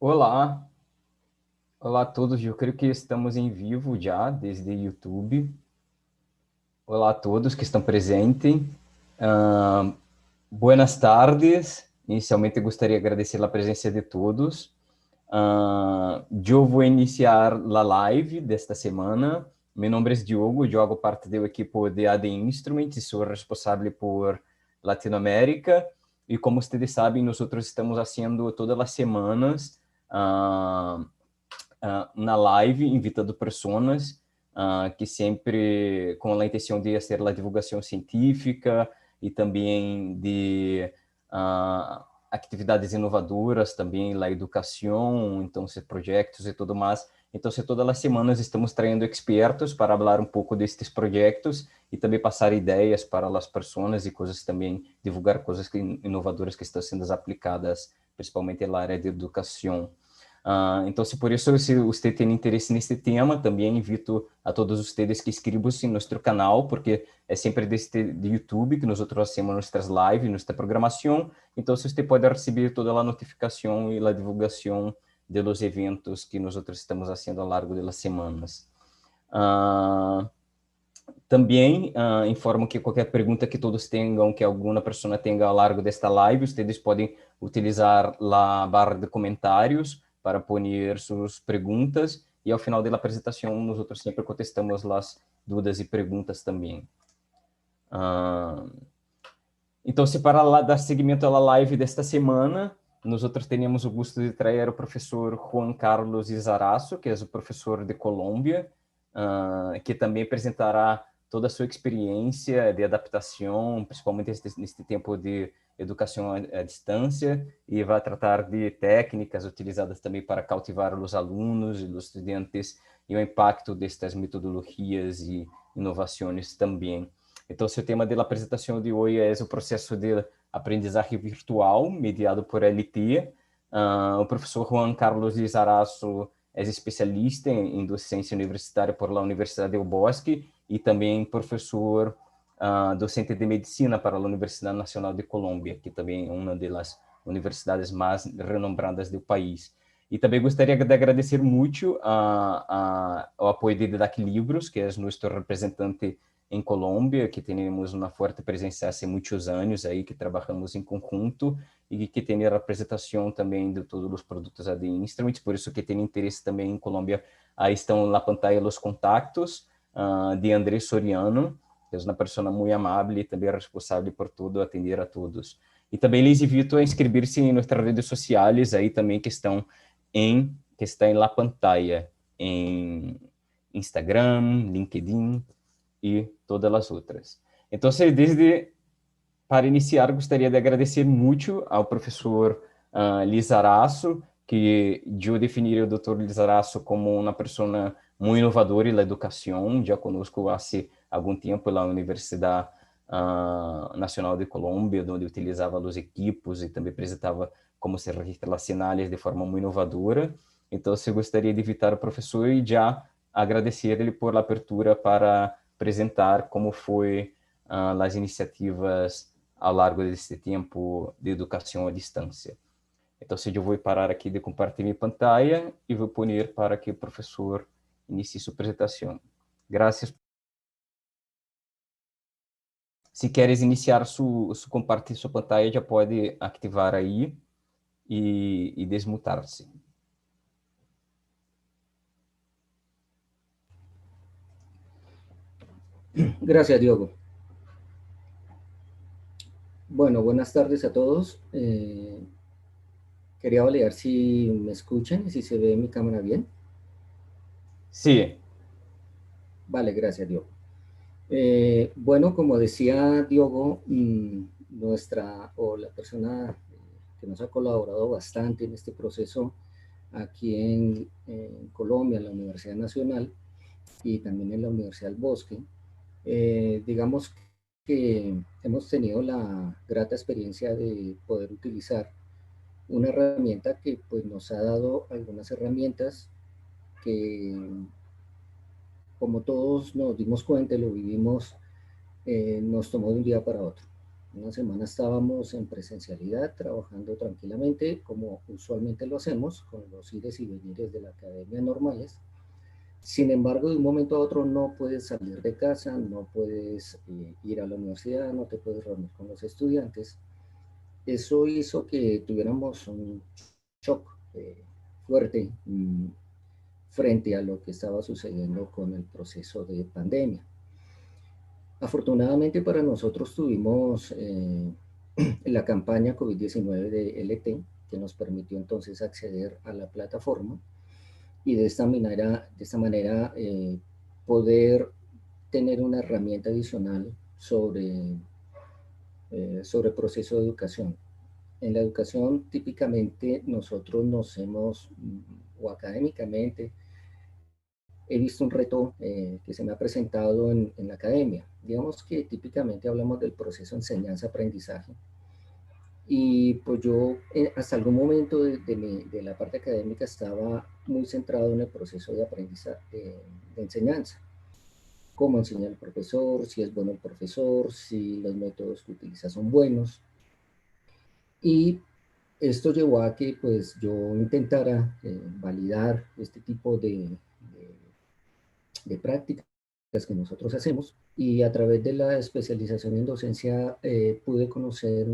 Olá, olá a todos. Eu creio que estamos em vivo já desde YouTube. Olá a todos que estão presentes. Ah, Buenas tardes. Inicialmente gostaria de agradecer a presença de todos. Eu vou iniciar a live desta semana. Meu nome é Diogo, eu hago parte do equipo de AD Instruments e sou responsável por Latinoamérica. E como vocês sabem, nós estamos fazendo todas as semanas ah, na live, invitando pessoas que sempre com a intenção de fazer a divulgação científica e também de atividades inovadoras, também a educação, então, projetos e tudo mais. Então, todas as semanas estamos trazendo expertos para falar um pouco destes projetos e também passar ideias para as pessoas e coisas também, divulgar coisas inovadoras que estão sendo aplicadas, principalmente na área de educação. Então, se por isso, se você tem interesse neste tema, também invito a todos vocês que inscrevam-se em nosso canal, porque é sempre deste de YouTube que nós fazemos nossas lives, nossa programação. Então, se você pode receber toda a notificação e a divulgação de los eventos que nós estamos fazendo ao longo das semanas. Também informo que qualquer pergunta que todos tenham, que alguma pessoa tenha ao longo desta live, vocês podem utilizar a barra de comentários para pôr suas perguntas e ao final da apresentação nós sempre contestamos as dúvidas e perguntas também. Então, se para lá dar seguimento à live desta semana, nós temos o gosto de trazer o professor Juan Carlos Izarazo, que é o professor de Colômbia, que também apresentará toda a sua experiência de adaptação, principalmente neste tempo de educação à distância, e vai tratar de técnicas utilizadas também para cautivar os alunos e os estudantes e o impacto destas metodologias e inovações também. Então, o tema da apresentação de hoje é o processo de aprendizagem virtual mediado por LT. O professor Juan Carlos Lizarazo é especialista em docência universitária por la Universidade del Bosque e também professor docente de medicina para a Universidade Nacional de Colômbia, que também é uma das universidades mais renombradas do país. E também gostaria de agradecer muito ao apoio de DAC Libros, que é nosso representante em Colômbia, que temos uma forte presença há muitos anos aí, que trabalhamos em conjunto e que tem a representação também de todos os produtos AD Instruments, por isso que tem interesse também em Colômbia. Aí estão na pantalla os contatos de André Soriano, que é uma pessoa muito amável e também responsável por tudo, atender a todos. E também les invito a inscrever-se em nossas redes sociais, aí também que está em la pantalla, em Instagram, LinkedIn, e todas as outras. Então, desde para iniciar, gostaria de agradecer muito ao professor Lizarazo, que eu definiria o Dr. Lizarazo como uma pessoa muito inovadora na educação, já conosco há algum tempo na Universidade Nacional de Colômbia, onde utilizava os equipos e também apresentava como se registra as sinais de forma muito inovadora. Então, eu gostaria de invitar o professor e já agradecer ele por a abertura para apresentar como foi as iniciativas ao largo desse tempo de educação à distância. Então, se eu vou parar aqui de compartilhar minha pantalla e vou pôr para que o professor inicie sua apresentação. Graças. Se queres iniciar compartilhar sua pantalla, já pode ativar aí e desmutar-se. Gracias, Diogo. Bueno, buenas tardes a todos. Quería validar si me escuchan y si se ve mi cámara bien. Sí. Vale, gracias, Diogo. Bueno, como decía Diogo, nuestra o la persona que nos ha colaborado bastante en este proceso aquí en Colombia, en la Universidad Nacional y también en la Universidad del Bosque, digamos que hemos tenido la grata experiencia de poder utilizar una herramienta que pues nos ha dado algunas herramientas que como todos nos dimos cuenta y lo vivimos, nos tomó de un día para otro. Una semana estábamos en presencialidad, trabajando tranquilamente, como usualmente lo hacemos, con los ires y venires de la academia normales. Sin embargo, de un momento a otro no puedes salir de casa, no puedes ir a la universidad, no te puedes reunir con los estudiantes. Eso hizo que tuviéramos un shock fuerte frente a lo que estaba sucediendo con el proceso de pandemia. Afortunadamente para nosotros tuvimos la campaña COVID-19 de LT, que nos permitió entonces acceder a la plataforma y de esta manera poder tener una herramienta adicional sobre el proceso de educación. En la educación típicamente nosotros nos hemos, o académicamente, he visto un reto que se me ha presentado en la academia. Digamos que típicamente hablamos del proceso enseñanza-aprendizaje. Y pues yo hasta algún momento de la parte académica estaba muy centrado en el proceso de aprendizaje, de enseñanza. Cómo enseña el profesor, si es bueno el profesor, si los métodos que utiliza son buenos. Y esto llevó a que pues yo intentara validar este tipo de prácticas que nosotros hacemos y a través de la especialización en docencia pude conocer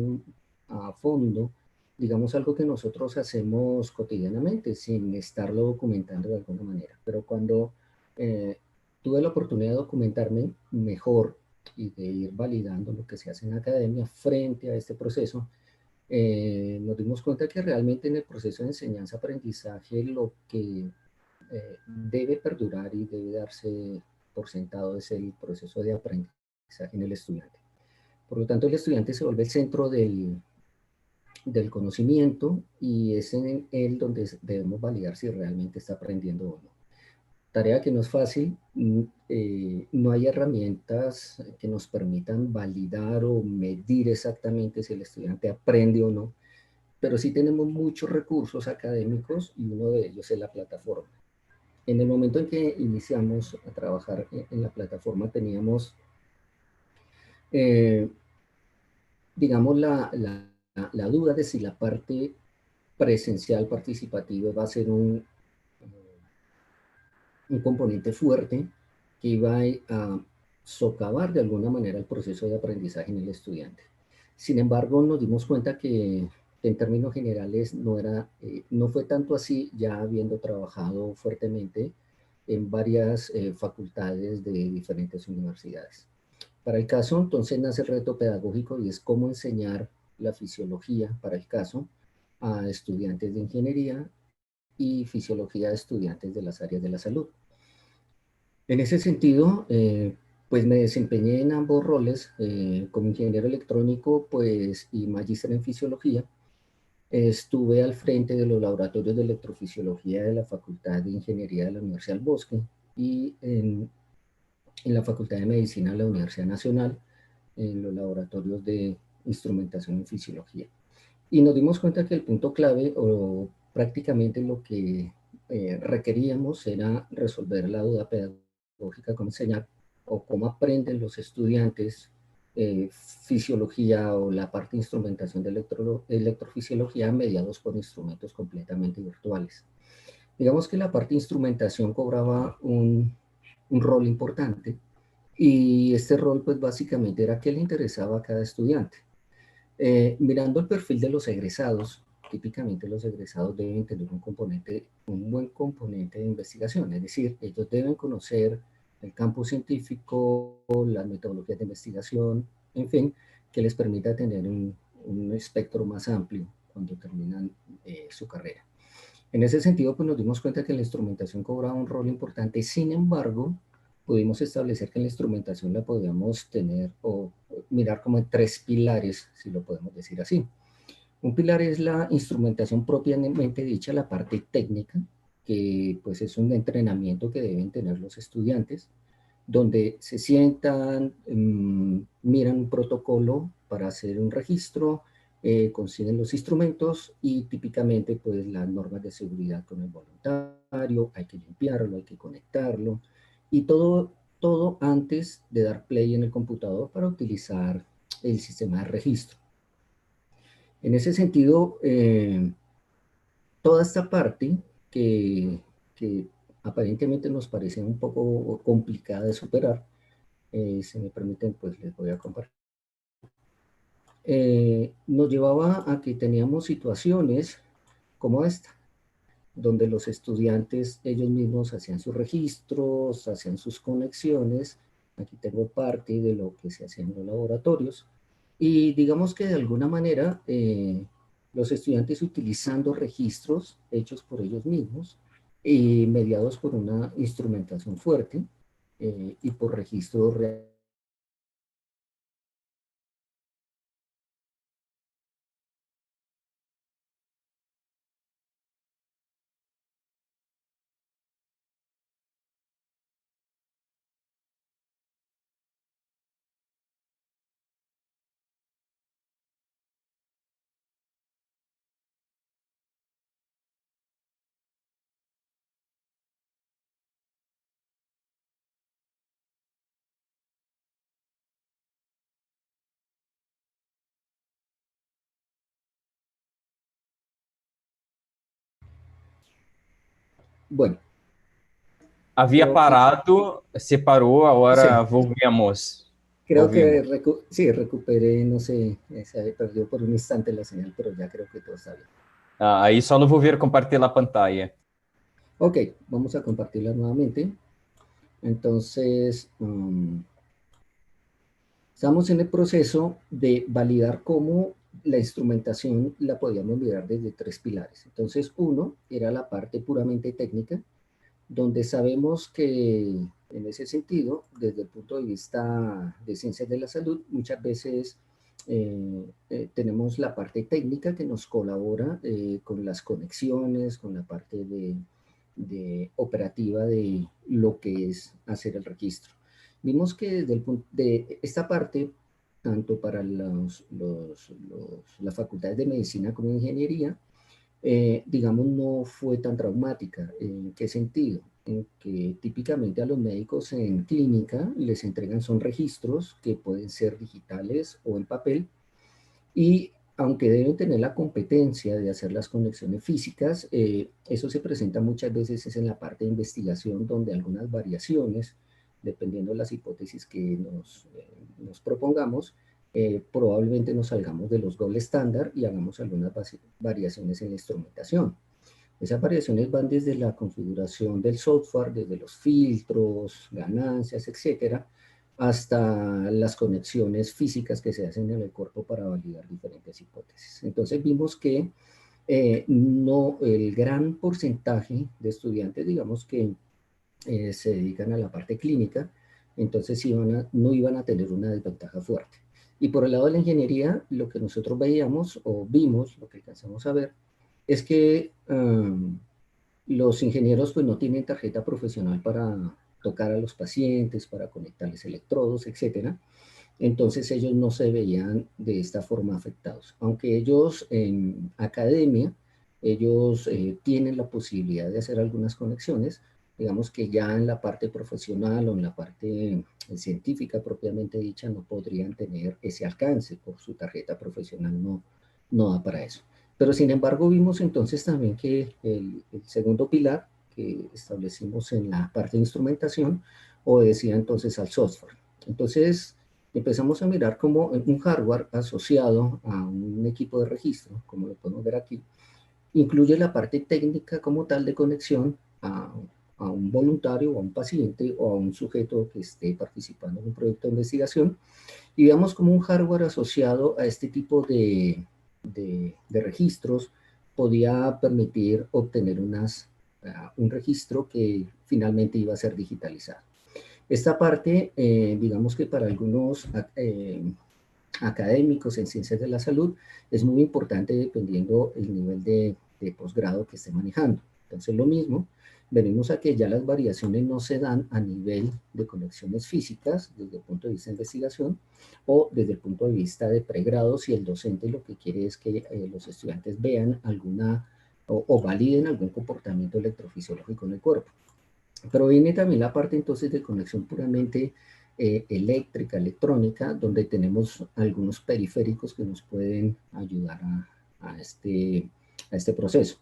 a fondo, digamos, algo que nosotros hacemos cotidianamente sin estarlo documentando de alguna manera. Pero cuando eh, tuve la oportunidad de documentarme mejor y de ir validando lo que se hace en la academia frente a este proceso, nos dimos cuenta que realmente en el proceso de enseñanza-aprendizaje lo que debe perdurar y debe darse por sentado es el proceso de aprendizaje en el estudiante. Por lo tanto, el estudiante se vuelve el centro del conocimiento y es en él donde debemos validar si realmente está aprendiendo o no. Tarea que no es fácil, no hay herramientas que nos permitan validar o medir exactamente si el estudiante aprende o no, pero sí tenemos muchos recursos académicos y uno de ellos es la plataforma. En el momento en que iniciamos a trabajar en la plataforma teníamos, eh, digamos, la duda de si la parte presencial participativa va a ser un componente fuerte que iba a socavar de alguna manera el proceso de aprendizaje en el estudiante. Sin embargo, nos dimos cuenta que en términos generales no fue tanto así, ya habiendo trabajado fuertemente en varias facultades de diferentes universidades. Para el caso, entonces nace el reto pedagógico y es cómo enseñar la fisiología, para el caso, a estudiantes de ingeniería y fisiología a estudiantes de las áreas de la salud. En ese sentido, pues me desempeñé en ambos roles, como ingeniero electrónico pues, y magíster en fisiología. Estuve al frente de los laboratorios de electrofisiología de la Facultad de Ingeniería de la Universidad del Bosque y en la Facultad de Medicina de la Universidad Nacional, en los laboratorios de instrumentación en fisiología. Y nos dimos cuenta que el punto clave o prácticamente lo que requeríamos era resolver la duda pedagógica, cómo enseñar o cómo aprenden los estudiantes fisiología o la parte de instrumentación de electrofisiología mediados por instrumentos completamente virtuales. Digamos que la parte de instrumentación cobraba un rol importante y este rol pues básicamente era qué le interesaba a cada estudiante. Mirando el perfil de los egresados, típicamente los egresados deben tener un buen componente de investigación, es decir, ellos deben conocer el campo científico, las metodologías de investigación, en fin, que les permita tener un espectro más amplio cuando terminan su carrera. En ese sentido, pues nos dimos cuenta que la instrumentación cobraba un rol importante, sin embargo, pudimos establecer que la instrumentación la podíamos tener o mirar como en tres pilares, si lo podemos decir así. Un pilar es la instrumentación propiamente dicha, la parte técnica, que pues es un entrenamiento que deben tener los estudiantes, donde se sientan, miran un protocolo para hacer un registro, consiguen los instrumentos y típicamente pues las normas de seguridad con el voluntario, hay que limpiarlo, hay que conectarlo y todo antes de dar play en el computador para utilizar el sistema de registro. En ese sentido, toda esta parte que aparentemente nos parece un poco complicada de superar, si me permiten, pues les voy a compartir. Nos llevaba a que teníamos situaciones como esta, donde los estudiantes ellos mismos hacían sus registros, hacían sus conexiones. Aquí tengo parte de lo que se hacía en los laboratorios. Y digamos que de alguna manera los estudiantes utilizando registros hechos por ellos mismos y mediados por una instrumentación fuerte y por registros reales. Bueno, Havia creo que parado, se parou, agora sí, volvemos. creo que Volvimos. sí, recuperé, no sé, se perdió por un instante la señal, pero ya creo que todo está bien. Aí só não vou ver compartilhar a pantalla. Ok, vamos a compartirla nuevamente. Entonces, estamos en el proceso de validar cómo la instrumentación la podíamos mirar desde tres pilares. Entonces, uno era la parte puramente técnica, donde sabemos que en ese sentido, desde el punto de vista de ciencias de la salud, muchas veces tenemos la parte técnica que nos colabora con las conexiones, con la parte de operativa de lo que es hacer el registro. Vimos que desde el punto de esta parte, tanto para las facultades de medicina como de ingeniería, digamos, no fue tan traumática. ¿En qué sentido? En que típicamente a los médicos en clínica les entregan son registros que pueden ser digitales o en papel y aunque deben tener la competencia de hacer las conexiones físicas, eso se presenta muchas veces es en la parte de investigación donde algunas variaciones, dependiendo de las hipótesis que nos propongamos, probablemente nos salgamos de los gold estándar y hagamos algunas variaciones en la instrumentación. Esas variaciones van desde la configuración del software, desde los filtros, ganancias, etcétera, hasta las conexiones físicas que se hacen en el cuerpo para validar diferentes hipótesis. Entonces vimos que no, el gran porcentaje de estudiantes, digamos que se dedican a la parte clínica, entonces no iban a tener una desventaja fuerte. Y por el lado de la ingeniería, lo que nosotros veíamos o vimos, lo que alcanzamos a ver, es que los ingenieros pues no tienen tarjeta profesional para tocar a los pacientes, para conectarles electrodos, etcétera. Entonces ellos no se veían de esta forma afectados. Aunque ellos en academia, ellos tienen la posibilidad de hacer algunas conexiones, digamos que ya en la parte profesional o en la parte científica propiamente dicha no podrían tener ese alcance, por su tarjeta profesional no da para eso. Pero sin embargo vimos entonces también que el segundo pilar que establecimos en la parte de instrumentación obedecía entonces al software. Entonces empezamos a mirar como un hardware asociado a un equipo de registro, como lo podemos ver aquí, incluye la parte técnica como tal de conexión a un voluntario o a un paciente o a un sujeto que esté participando en un proyecto de investigación y veamos como un hardware asociado a este tipo de registros podía permitir obtener un registro que finalmente iba a ser digitalizado. Esta parte, digamos que para algunos académicos en ciencias de la salud es muy importante dependiendo el nivel de posgrado que esté manejando. Entonces lo mismo, venimos a que ya las variaciones no se dan a nivel de conexiones físicas desde el punto de vista de investigación o desde el punto de vista de pregrado si el docente lo que quiere es que los estudiantes vean alguna o validen algún comportamiento electrofisiológico en el cuerpo. Pero viene también la parte entonces de conexión puramente eléctrica, electrónica, donde tenemos algunos periféricos que nos pueden ayudar a este proceso.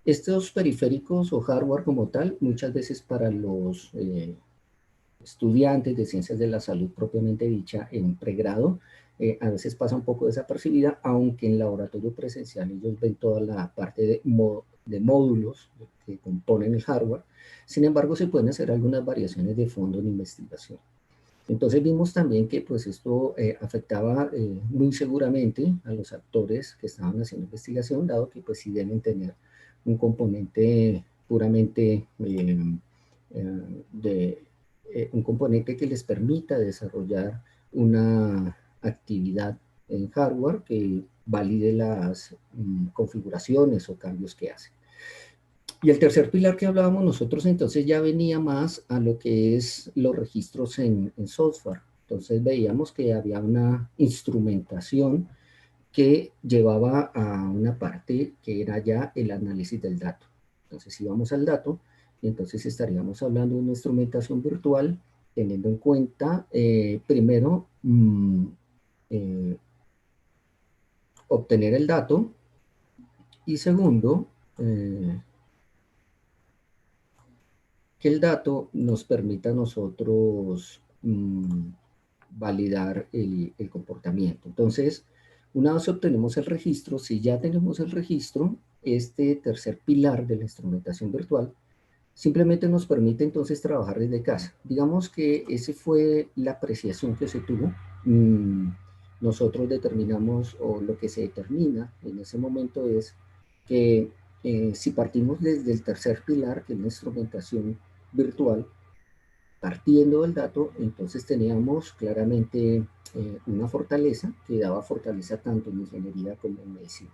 Estos periféricos o hardware como tal, muchas veces para los estudiantes de ciencias de la salud propiamente dicha en pregrado, a veces pasa un poco desapercibida, aunque en laboratorio presencial ellos ven toda la parte de módulos que componen el hardware. Sin embargo, se pueden hacer algunas variaciones de fondo en investigación. Entonces vimos también que pues esto afectaba muy seguramente a los actores que estaban haciendo investigación, dado que pues sí deben tener un componente puramente un componente que les permita desarrollar una actividad en hardware que valide las configuraciones o cambios que hacen. Y el tercer pilar que hablábamos nosotros entonces ya venía más a lo que es los registros en software. Entonces veíamos que había una instrumentación que llevaba a una parte que era ya el análisis del dato. Entonces íbamos al dato y entonces estaríamos hablando de una instrumentación virtual teniendo en cuenta primero obtener el dato y segundo que el dato nos permita a nosotros validar el comportamiento. Entonces, una vez obtenemos el registro, si ya tenemos el registro, este tercer pilar de la instrumentación virtual simplemente nos permite entonces trabajar desde casa. Digamos que esa fue la apreciación que se tuvo. Nosotros determinamos, o lo que se determina en ese momento es que si partimos desde el tercer pilar, que es la instrumentación virtual, partiendo del dato, entonces teníamos claramente una fortaleza que daba fortaleza tanto en ingeniería como en medicina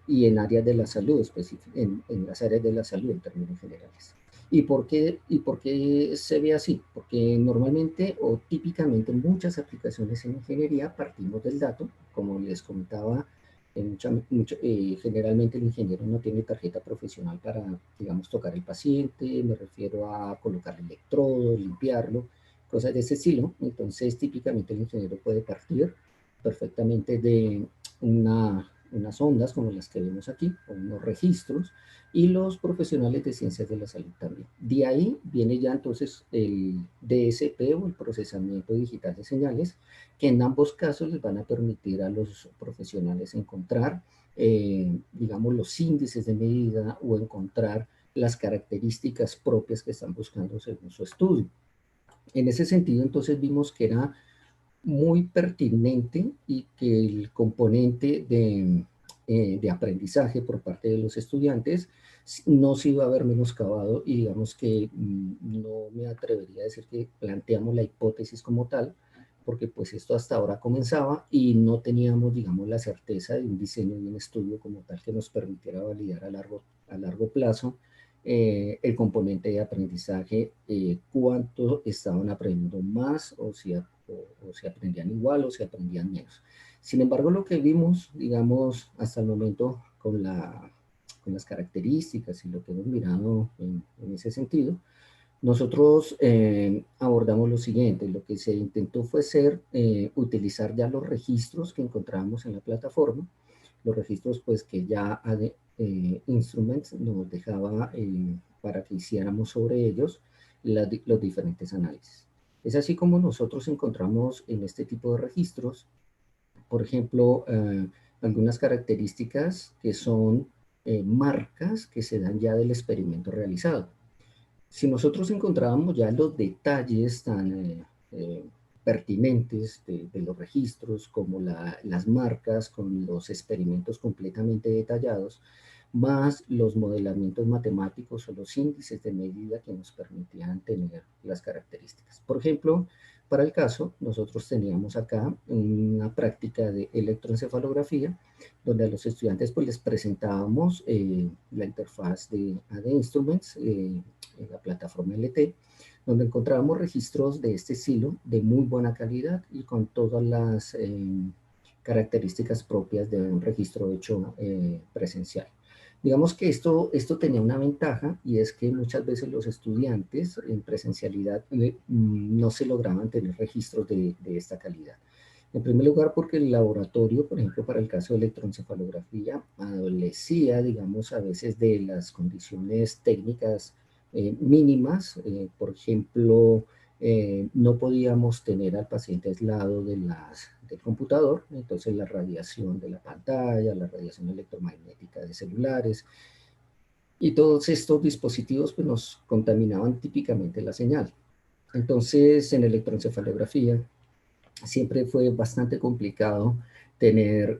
y en áreas de la salud, en las áreas de la salud en términos generales. ¿Y por qué se ve así? Porque normalmente o típicamente en muchas aplicaciones en ingeniería partimos del dato, como les comentaba, generalmente el ingeniero no tiene tarjeta profesional para, digamos, tocar el paciente, me refiero a colocar el electrodo, limpiarlo, cosas de ese estilo. Entonces, típicamente el ingeniero puede partir perfectamente de unas ondas como las que vemos aquí, o unos registros, y los profesionales de ciencias de la salud también. De ahí viene ya entonces el DSP o el procesamiento digital de señales, que en ambos casos les van a permitir a los profesionales encontrar, digamos, los índices de medida o encontrar las características propias que están buscando según su estudio. En ese sentido, entonces vimos que era muy pertinente y que el componente de aprendizaje por parte de los estudiantes no se iba a ver menoscabado y digamos que no me atrevería a decir que planteamos la hipótesis como tal, porque pues esto hasta ahora comenzaba y no teníamos, digamos, la certeza de un diseño y un estudio como tal que nos permitiera validar a largo plazo el componente de aprendizaje, cuánto estaban aprendiendo más o si aprendían igual o si aprendían menos. Sin embargo, lo que vimos, digamos, hasta el momento con las características y lo que hemos mirado en ese sentido, nosotros abordamos lo siguiente. Lo que se intentó fue utilizar ya los registros que encontramos en la plataforma, los registros pues que ya Instruments nos dejaba para que hiciéramos sobre ellos los diferentes análisis. Es así como nosotros encontramos en este tipo de registros, por ejemplo, algunas características que son marcas que se dan ya del experimento realizado. Si nosotros encontrábamos ya los detalles tan pertinentes de los registros, como las marcas con los experimentos completamente detallados, más los modelamientos matemáticos o los índices de medida que nos permitían tener las características. Por ejemplo, para el caso, nosotros teníamos acá una práctica de electroencefalografía, donde a los estudiantes pues les presentábamos la interfaz de AD Instruments, en la plataforma LT, donde encontrábamos registros de este estilo de muy buena calidad y con todas las características propias de un registro hecho presencial. Digamos que esto tenía una ventaja y es que muchas veces los estudiantes en presencialidad no se lograban tener registros de esta calidad. En primer lugar, porque el laboratorio, por ejemplo, para el caso de electroencefalografía, adolecía, digamos, a veces de las condiciones técnicas mínimas. Por ejemplo, no podíamos tener al paciente aislado del computador, entonces la radiación de la pantalla, la radiación electromagnética de celulares, y todos estos dispositivos pues, nos contaminaban típicamente la señal. Entonces, en electroencefalografía, siempre fue bastante complicado tener,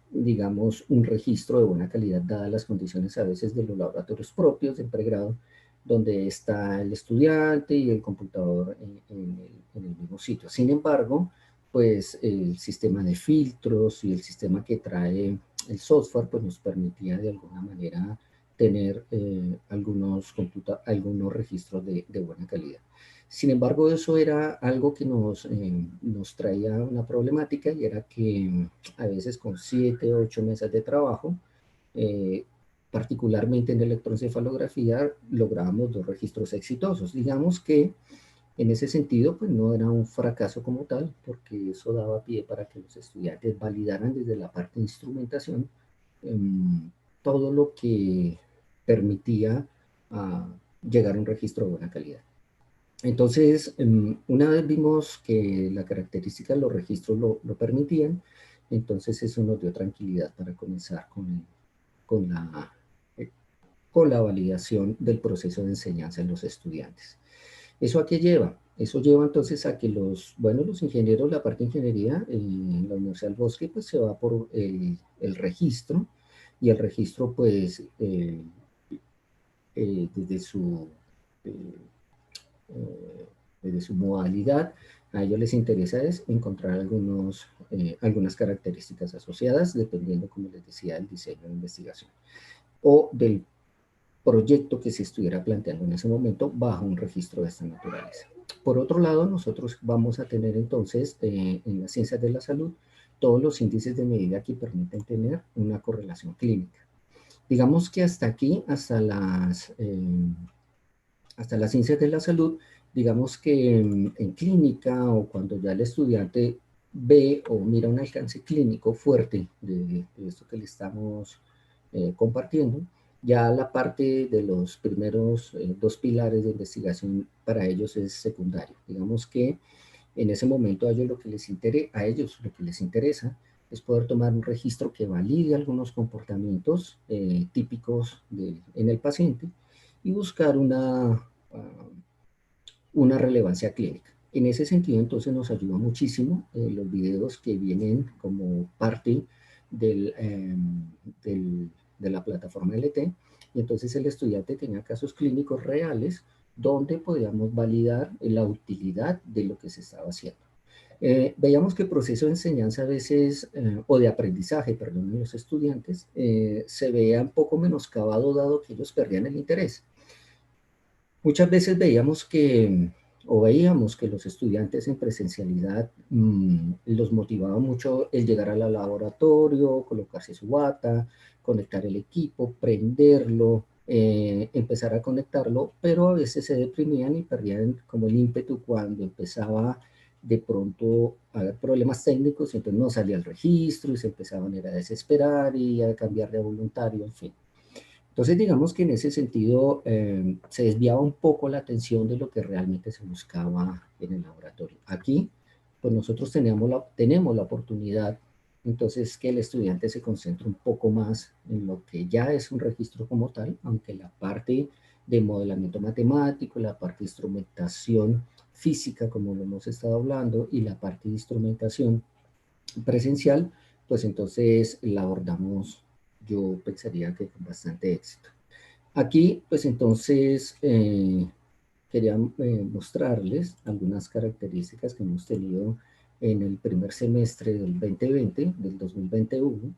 digamos, un registro de buena calidad, dadas las condiciones a veces de los laboratorios propios de pregrado, donde está el estudiante y el computador en el mismo sitio. Sin embargo, pues el sistema de filtros y el sistema que trae el software, pues nos permitía de alguna manera tener algunos registros de buena calidad. Sin embargo, eso era algo que nos traía una problemática, y era que a veces con 7, 8 meses de trabajo, eh, particularmente en electroencefalografía, lográbamos 2 registros exitosos. Digamos que en ese sentido, pues no era un fracaso como tal, porque eso daba pie para que los estudiantes validaran desde la parte de instrumentación todo lo que permitía llegar a un registro de buena calidad. Entonces, una vez vimos que la característica de los registros lo permitían, entonces eso nos dio tranquilidad para comenzar con la, eh, con la validación del proceso de enseñanza en los estudiantes. ¿Eso a qué lleva? Eso lleva entonces a que los ingenieros, la parte de ingeniería en la Universidad del Bosque, pues se va por el registro, y el registro pues desde eh, eh, desde su modalidad, a ellos les interesa es encontrar algunas características asociadas, dependiendo, como les decía, del diseño de investigación o del proyecto que se estuviera planteando en ese momento bajo un registro de esta naturaleza. Por otro lado, nosotros vamos a tener entonces en las ciencias de la salud todos los índices de medida que permiten tener una correlación clínica. Digamos que hasta aquí, hasta las ciencias de la salud, digamos que en clínica, o cuando ya el estudiante ve o mira un alcance clínico fuerte de esto que le estamos compartiendo, ya la parte de los primeros 2 pilares de investigación para ellos es secundario. Digamos que en ese momento a ellos lo que les interesa es poder tomar un registro que valide algunos comportamientos típicos en el paciente, y buscar una relevancia clínica. En ese sentido, entonces, nos ayuda muchísimo los videos que vienen como parte del, de la plataforma LT, y entonces el estudiante tenía casos clínicos reales donde podíamos validar la utilidad de lo que se estaba haciendo. Veíamos que el proceso de enseñanza a veces, o de aprendizaje, perdón, de los estudiantes, se veía un poco menoscabado, dado que ellos perdían el interés. Muchas veces veíamos que los estudiantes en presencialidad los motivaba mucho el llegar al laboratorio, colocarse su bata, conectar el equipo, prenderlo, empezar a conectarlo, pero a veces se deprimían y perdían como el ímpetu cuando empezaba de pronto a haber problemas técnicos, y entonces no salía el registro y se empezaban a desesperar y a cambiar de voluntario, en fin. Entonces, digamos que en ese sentido se desviaba un poco la atención de lo que realmente se buscaba en el laboratorio. Aquí, pues nosotros tenemos la oportunidad, entonces, que el estudiante se concentre un poco más en lo que ya es un registro como tal, aunque la parte de modelamiento matemático, la parte de instrumentación física, como lo hemos estado hablando, y la parte de instrumentación presencial, pues entonces la abordamos, yo pensaría que con bastante éxito. Aquí, pues entonces, quería mostrarles algunas características que hemos tenido en el primer semestre del 2020, del 2021.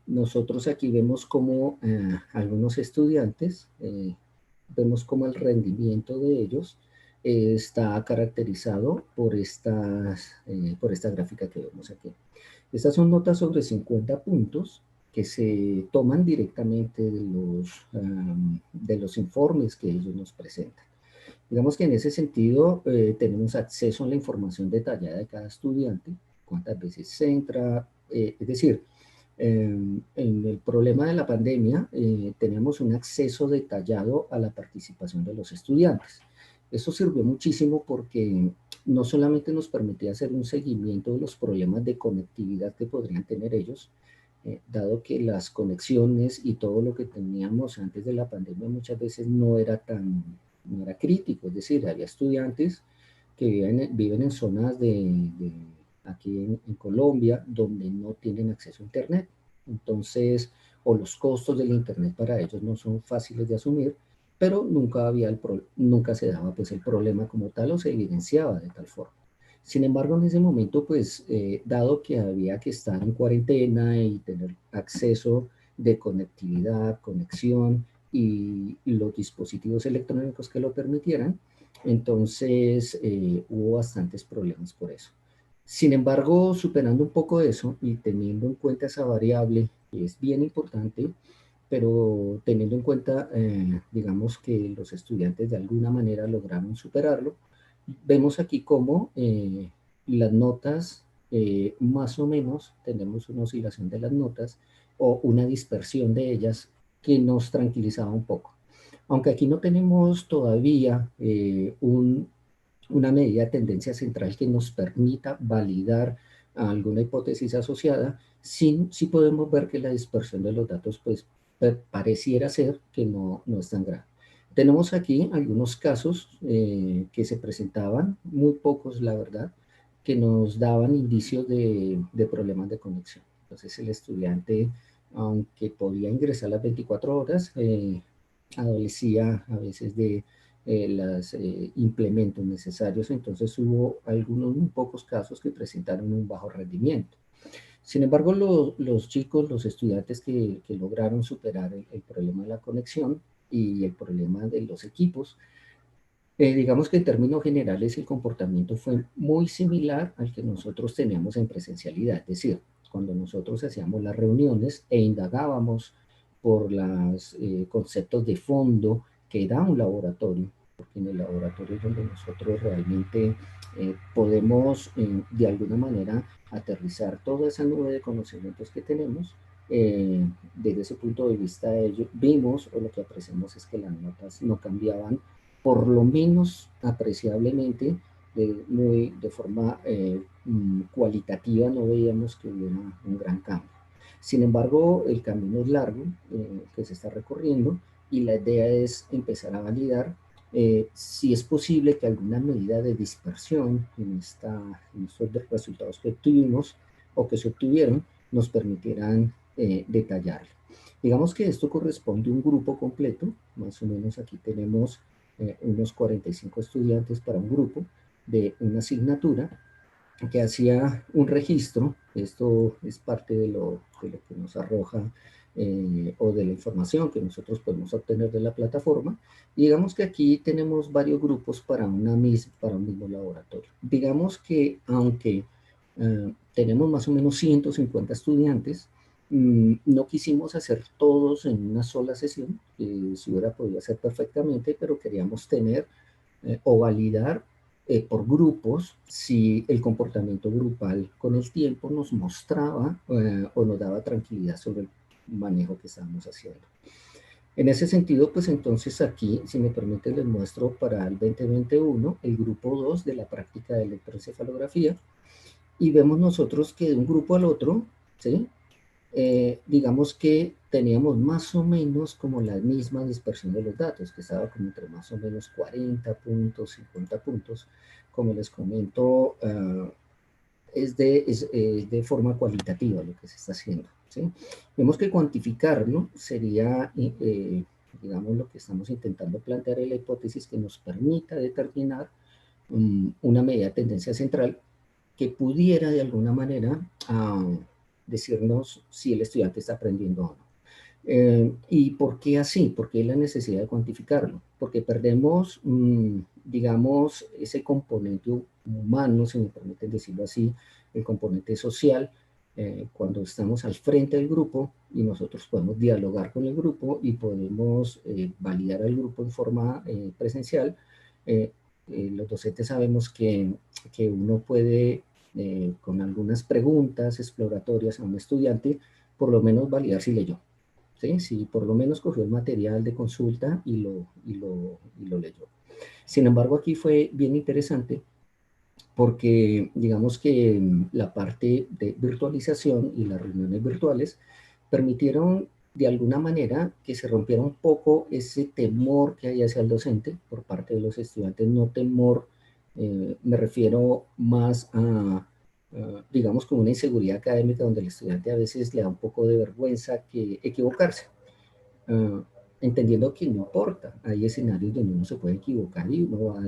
Nosotros aquí vemos como algunos estudiantes, vemos como el rendimiento de ellos está caracterizado por esta gráfica que vemos aquí. Estas son notas sobre 50 puntos que se toman directamente de los informes que ellos nos presentan. Digamos que en ese sentido tenemos acceso a la información detallada de cada estudiante, cuántas veces se entra, es decir, en el problema de la pandemia tenemos un acceso detallado a la participación de los estudiantes. Eso sirvió muchísimo porque no solamente nos permitía hacer un seguimiento de los problemas de conectividad que podrían tener ellos, dado que las conexiones y todo lo que teníamos antes de la pandemia muchas veces no era crítico, es decir, había estudiantes que viven en zonas aquí en Colombia donde no tienen acceso a internet, entonces, o los costos del internet para ellos no son fáciles de asumir, pero nunca se daba pues el problema como tal o se evidenciaba de tal forma. Sin embargo, en ese momento, pues, dado que había que estar en cuarentena y tener acceso de conectividad, conexión y los dispositivos electrónicos que lo permitieran, entonces hubo bastantes problemas por eso. Sin embargo, superando un poco eso y teniendo en cuenta esa variable que es bien importante, pero teniendo en cuenta, digamos, que los estudiantes de alguna manera lograron superarlo, vemos aquí cómo las notas, más o menos, tenemos una oscilación de las notas o una dispersión de ellas que nos tranquilizaba un poco. Aunque aquí no tenemos todavía una medida de tendencia central que nos permita validar alguna hipótesis asociada, sí podemos ver que la dispersión de los datos pues pareciera ser que no es tan grave. Tenemos aquí algunos casos que se presentaban, muy pocos la verdad, que nos daban indicios de problemas de conexión. Entonces el estudiante, aunque podía ingresar las 24 horas, adolecía a veces de los implementos necesarios, entonces hubo algunos muy pocos casos que presentaron un bajo rendimiento. Sin embargo, los chicos, los estudiantes que lograron superar el problema de la conexión y el problema de los equipos, digamos que en términos generales el comportamiento fue muy similar al que nosotros teníamos en presencialidad, es decir, cuando nosotros hacíamos las reuniones e indagábamos por los conceptos de fondo que da un laboratorio, porque en el laboratorio es donde nosotros realmente podemos de alguna manera aterrizar toda esa nube de conocimientos que tenemos. Desde ese punto de vista vimos o lo que apreciamos es que las notas no cambiaban por lo menos apreciablemente, de forma cualitativa no veíamos que hubiera un gran cambio. Sin embargo, el camino es largo que se está recorriendo y la idea es empezar a validar si es posible que alguna medida de dispersión en estos resultados que obtuvimos o que se obtuvieron nos permitieran detallarlo. Digamos que esto corresponde a un grupo completo, más o menos aquí tenemos unos 45 estudiantes para un grupo de una asignatura que hacía un registro. Esto es parte de lo que nos arroja o de la información que nosotros podemos obtener de la plataforma. Y digamos que aquí tenemos varios grupos para un mismo laboratorio. Digamos que aunque tenemos más o menos 150 estudiantes, no quisimos hacer todos en una sola sesión, que se hubiera podido hacer perfectamente, pero queríamos tener o validar por grupos si el comportamiento grupal con el tiempo nos mostraba o nos daba tranquilidad sobre el manejo que estábamos haciendo. En ese sentido, pues entonces aquí, si me permite, les muestro para el 2021 el grupo 2 de la práctica de electroencefalografía y vemos nosotros que de un grupo al otro, ¿sí? Digamos que teníamos más o menos como la misma dispersión de los datos, que estaba como entre más o menos 40 puntos, 50 puntos. Como les comento, es de forma cualitativa lo que se está haciendo, ¿sí? Vemos que cuantificarlo sería, digamos, lo que estamos intentando plantear en la hipótesis que nos permita determinar una medida de tendencia central que pudiera de alguna manera decirnos si el estudiante está aprendiendo o no. ¿Y por qué así? ¿Por qué la necesidad de cuantificarlo? Porque perdemos, digamos, ese componente humano, si me permiten decirlo así, el componente social, cuando estamos al frente del grupo y nosotros podemos dialogar con el grupo y podemos validar al grupo en forma presencial, los docentes sabemos que uno puede, con algunas preguntas exploratorias a un estudiante, por lo menos validar si leyó. ¿Sí? Si por lo menos cogió el material de consulta y lo leyó. Sin embargo, aquí fue bien interesante porque digamos que la parte de virtualización y las reuniones virtuales permitieron de alguna manera que se rompiera un poco ese temor que hay hacia el docente por parte de los estudiantes, no temor, me refiero más a, digamos, como una inseguridad académica donde el estudiante a veces le da un poco de vergüenza que equivocarse, uh, entendiendo que no importa, hay escenarios donde uno se puede equivocar y uno va,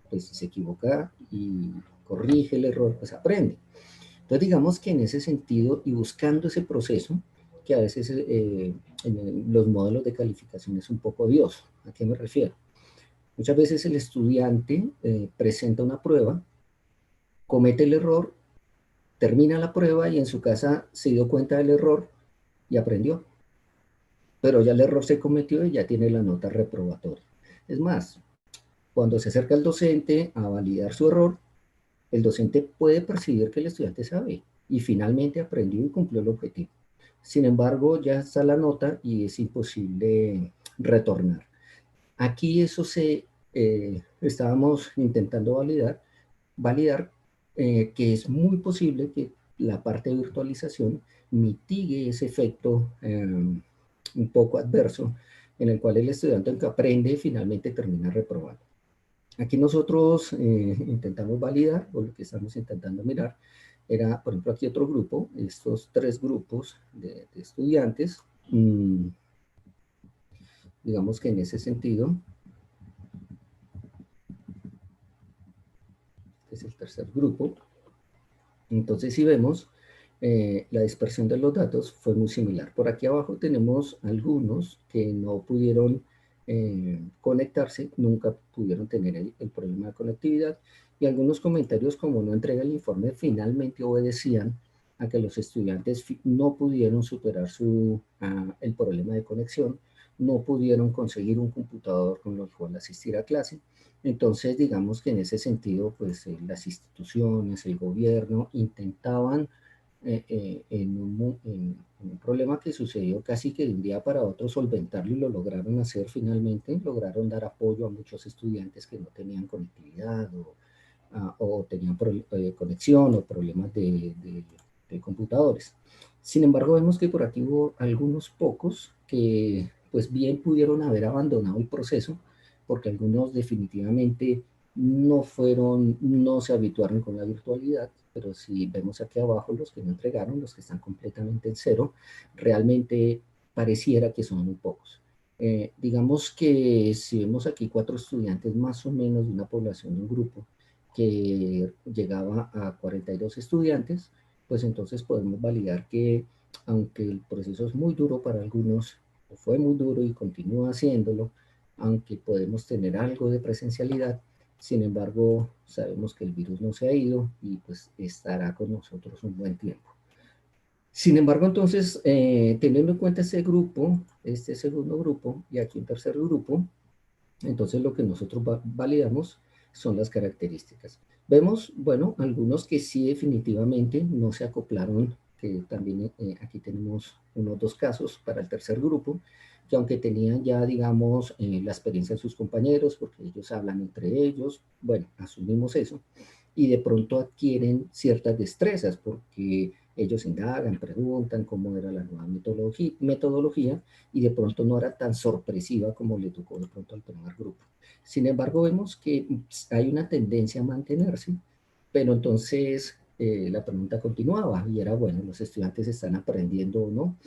pues si se equivoca y corrige el error, pues aprende. Entonces digamos que en ese sentido y buscando ese proceso, que a veces en los modelos de calificación es un poco odioso. ¿A qué me refiero? Muchas veces el estudiante presenta una prueba, comete el error, termina la prueba y en su casa se dio cuenta del error y aprendió. Pero ya el error se cometió y ya tiene la nota reprobatoria. Es más, cuando se acerca el docente a validar su error, el docente puede percibir que el estudiante sabe y finalmente aprendió y cumplió el objetivo. Sin embargo, ya está la nota y es imposible retornar. Aquí eso estábamos intentando validar que es muy posible que la parte de virtualización mitigue ese efecto un poco adverso en el cual el estudiante, aunque aprende, finalmente termina reprobando. Aquí nosotros intentamos validar, o lo que estamos intentando mirar, era, por ejemplo, aquí otro grupo, estos tres grupos de estudiantes, digamos que en ese sentido, este es el tercer grupo. Entonces, si vemos, la dispersión de los datos fue muy similar. Por aquí abajo tenemos algunos que no pudieron conectarse, nunca pudieron tener el problema de conectividad, y algunos comentarios como no entrega el informe finalmente obedecían a que los estudiantes no pudieron superar el problema de conexión, no pudieron conseguir un computador con el cual asistir a clase. Entonces, digamos que en ese sentido, pues las instituciones, el gobierno intentaban en un problema que sucedió casi que de un día para otro solventarlo y lo lograron hacer finalmente, lograron dar apoyo a muchos estudiantes que no tenían conectividad o tenían conexión o problemas de computadores. Sin embargo, vemos que por aquí hubo algunos pocos que pues bien pudieron haber abandonado el proceso porque algunos definitivamente no se habituaron con la virtualidad, pero si vemos aquí abajo los que no entregaron, los que están completamente en cero, realmente pareciera que son muy pocos. Digamos que si vemos aquí 4 estudiantes más o menos de una población de un grupo que llegaba a 42 estudiantes, pues entonces podemos validar que aunque el proceso es muy duro para algunos, o fue muy duro y continúa haciéndolo, aunque podemos tener algo de presencialidad, sin embargo, sabemos que el virus no se ha ido y pues estará con nosotros un buen tiempo. Sin embargo, entonces, teniendo en cuenta ese grupo, este segundo grupo y aquí un tercer grupo, entonces lo que nosotros validamos son las características. Vemos, bueno, algunos que sí definitivamente no se acoplaron, que también aquí tenemos unos 2 casos para el tercer grupo, que aunque tenían ya, digamos, la experiencia de sus compañeros, porque ellos hablan entre ellos, bueno, asumimos eso, y de pronto adquieren ciertas destrezas, porque ellos indagan, preguntan cómo era la nueva metodología, y de pronto no era tan sorpresiva como le tocó de pronto al primer grupo. Sin embargo, vemos que hay una tendencia a mantenerse, pero entonces la pregunta continuaba y era, bueno, ¿los estudiantes están aprendiendo o no?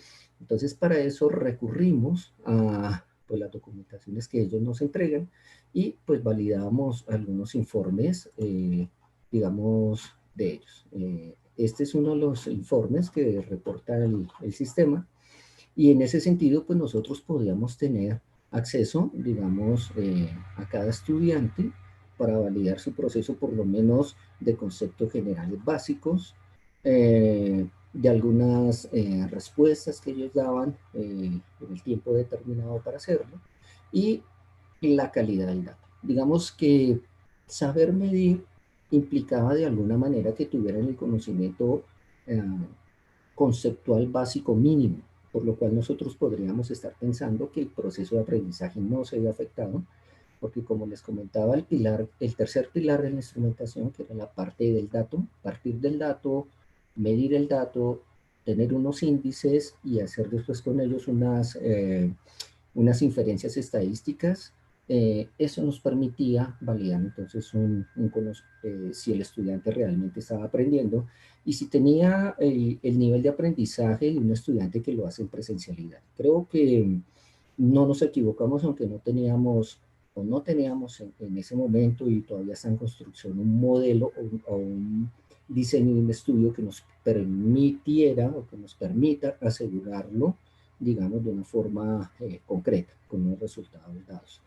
Entonces, para eso recurrimos a pues, las documentaciones que ellos nos entregan y pues validamos algunos informes, digamos, de ellos. Este es uno de los informes que reporta el sistema y en ese sentido, pues nosotros podríamos tener acceso, digamos, a cada estudiante para validar su proceso por lo menos de conceptos generales básicos, de algunas respuestas que ellos daban en el tiempo determinado para hacerlo, y la calidad del dato. Digamos que saber medir implicaba de alguna manera que tuvieran el conocimiento conceptual básico mínimo, por lo cual nosotros podríamos estar pensando que el proceso de aprendizaje no se ve afectado, porque como les comentaba, el tercer pilar de la instrumentación, que era la parte del dato, partir del dato, medir el dato, tener unos índices y hacer después con ellos unas inferencias estadísticas, eso nos permitía validar entonces si el estudiante realmente estaba aprendiendo y si tenía el nivel de aprendizaje de un estudiante que lo hace en presencialidad. Creo que no nos equivocamos, aunque no teníamos en ese momento, y todavía está en construcción, un modelo o un diseño de un estudio que nos permitiera o que nos permita asegurarlo, digamos, de una forma concreta, con unos resultados dados.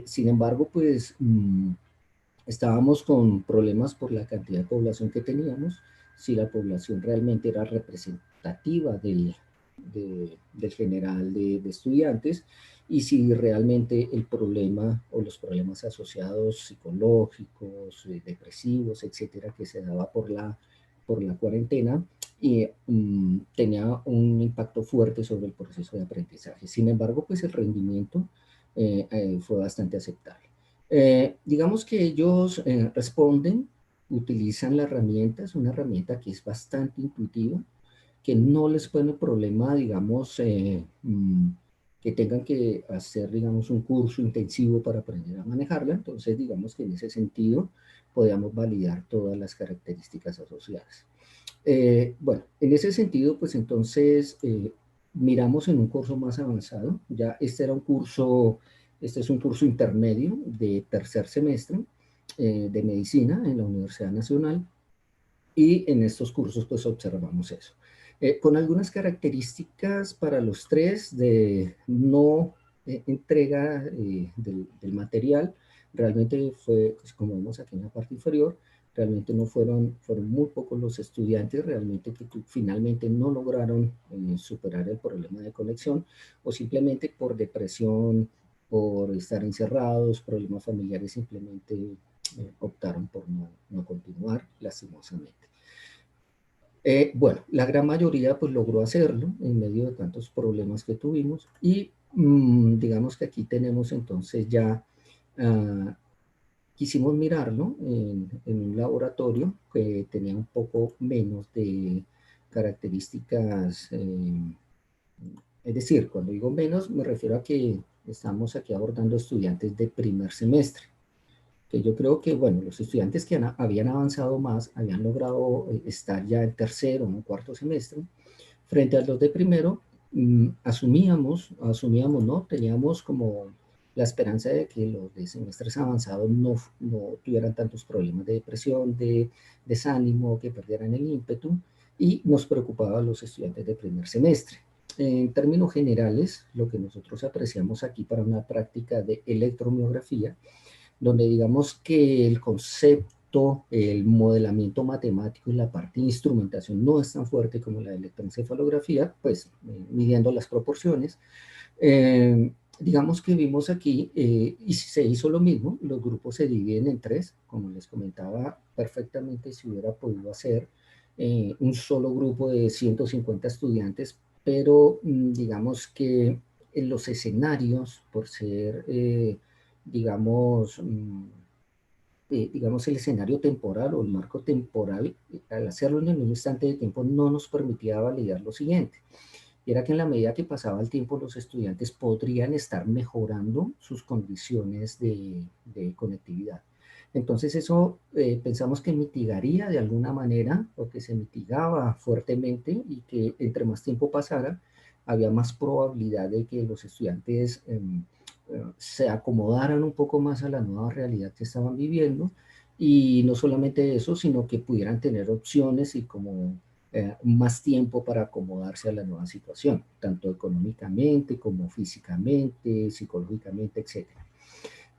Sin embargo, pues estábamos con problemas por la cantidad de población que teníamos, si la población realmente era representativa del general de estudiantes, y si realmente el problema o los problemas asociados psicológicos, depresivos, etcétera, que se daba por la cuarentena, y tenía un impacto fuerte sobre el proceso de aprendizaje. Sin embargo, pues el rendimiento fue bastante aceptable. Digamos que ellos responden, utilizan la herramienta, es una herramienta que es bastante intuitiva, que no les pone problema, digamos, que tengan que hacer, digamos, un curso intensivo para aprender a manejarla. Entonces, digamos que en ese sentido podíamos validar todas las características asociadas. Bueno, en ese sentido, pues entonces miramos en un curso más avanzado. Ya este es un curso intermedio de tercer semestre de medicina en la Universidad Nacional, y en estos cursos pues observamos eso. Con algunas características para los tres de no entrega del material. Realmente fue, pues, como vemos aquí en la parte inferior, realmente fueron muy pocos los estudiantes realmente que finalmente no lograron superar el problema de conexión, o simplemente por depresión, por estar encerrados, problemas familiares, simplemente optaron por no continuar, lastimosamente. Bueno, la gran mayoría pues logró hacerlo en medio de tantos problemas que tuvimos, y digamos que aquí tenemos entonces ya, quisimos mirarlo en un laboratorio que tenía un poco menos de características, es decir, cuando digo menos me refiero a que estamos aquí abordando estudiantes de primer semestre, que yo creo que, bueno, los estudiantes que habían avanzado más, habían logrado estar ya en tercero o en cuarto semestre, frente a los de primero, asumíamos, ¿no? Teníamos como la esperanza de que los de semestres avanzados no tuvieran tantos problemas de depresión, de desánimo, que perdieran el ímpetu, y nos preocupaba a los estudiantes de primer semestre. En términos generales, lo que nosotros apreciamos aquí para una práctica de electromiografía, donde digamos que el concepto, el modelamiento matemático y la parte de instrumentación no es tan fuerte como la de electroencefalografía, pues midiendo las proporciones. Digamos que vimos aquí, y se hizo lo mismo, los grupos se dividen en tres, como les comentaba, perfectamente se hubiera podido hacer un solo grupo de 150 estudiantes, pero digamos que en los escenarios, por ser digamos, digamos el escenario temporal o el marco temporal, al hacerlo en el mismo instante de tiempo no nos permitía validar lo siguiente. Y era que en la medida que pasaba el tiempo, los estudiantes podrían estar mejorando sus condiciones de conectividad. Entonces eso pensamos que mitigaría de alguna manera, o que se mitigaba fuertemente, y que entre más tiempo pasara, había más probabilidad de que los estudiantes se acomodaran un poco más a la nueva realidad que estaban viviendo, y no solamente eso, sino que pudieran tener opciones y como más tiempo para acomodarse a la nueva situación, tanto económicamente como físicamente, psicológicamente, etcétera.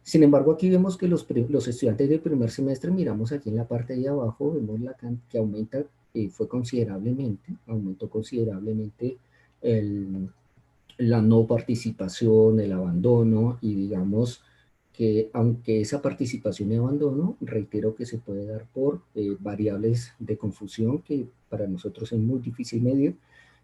Sin embargo, aquí vemos que los estudiantes del primer semestre, miramos aquí en la parte de abajo, vemos que aumenta fue considerablemente, aumentó considerablemente el, la no participación, el abandono, y digamos que aunque esa participación y abandono, reitero que se puede dar por variables de confusión que para nosotros es muy difícil medir.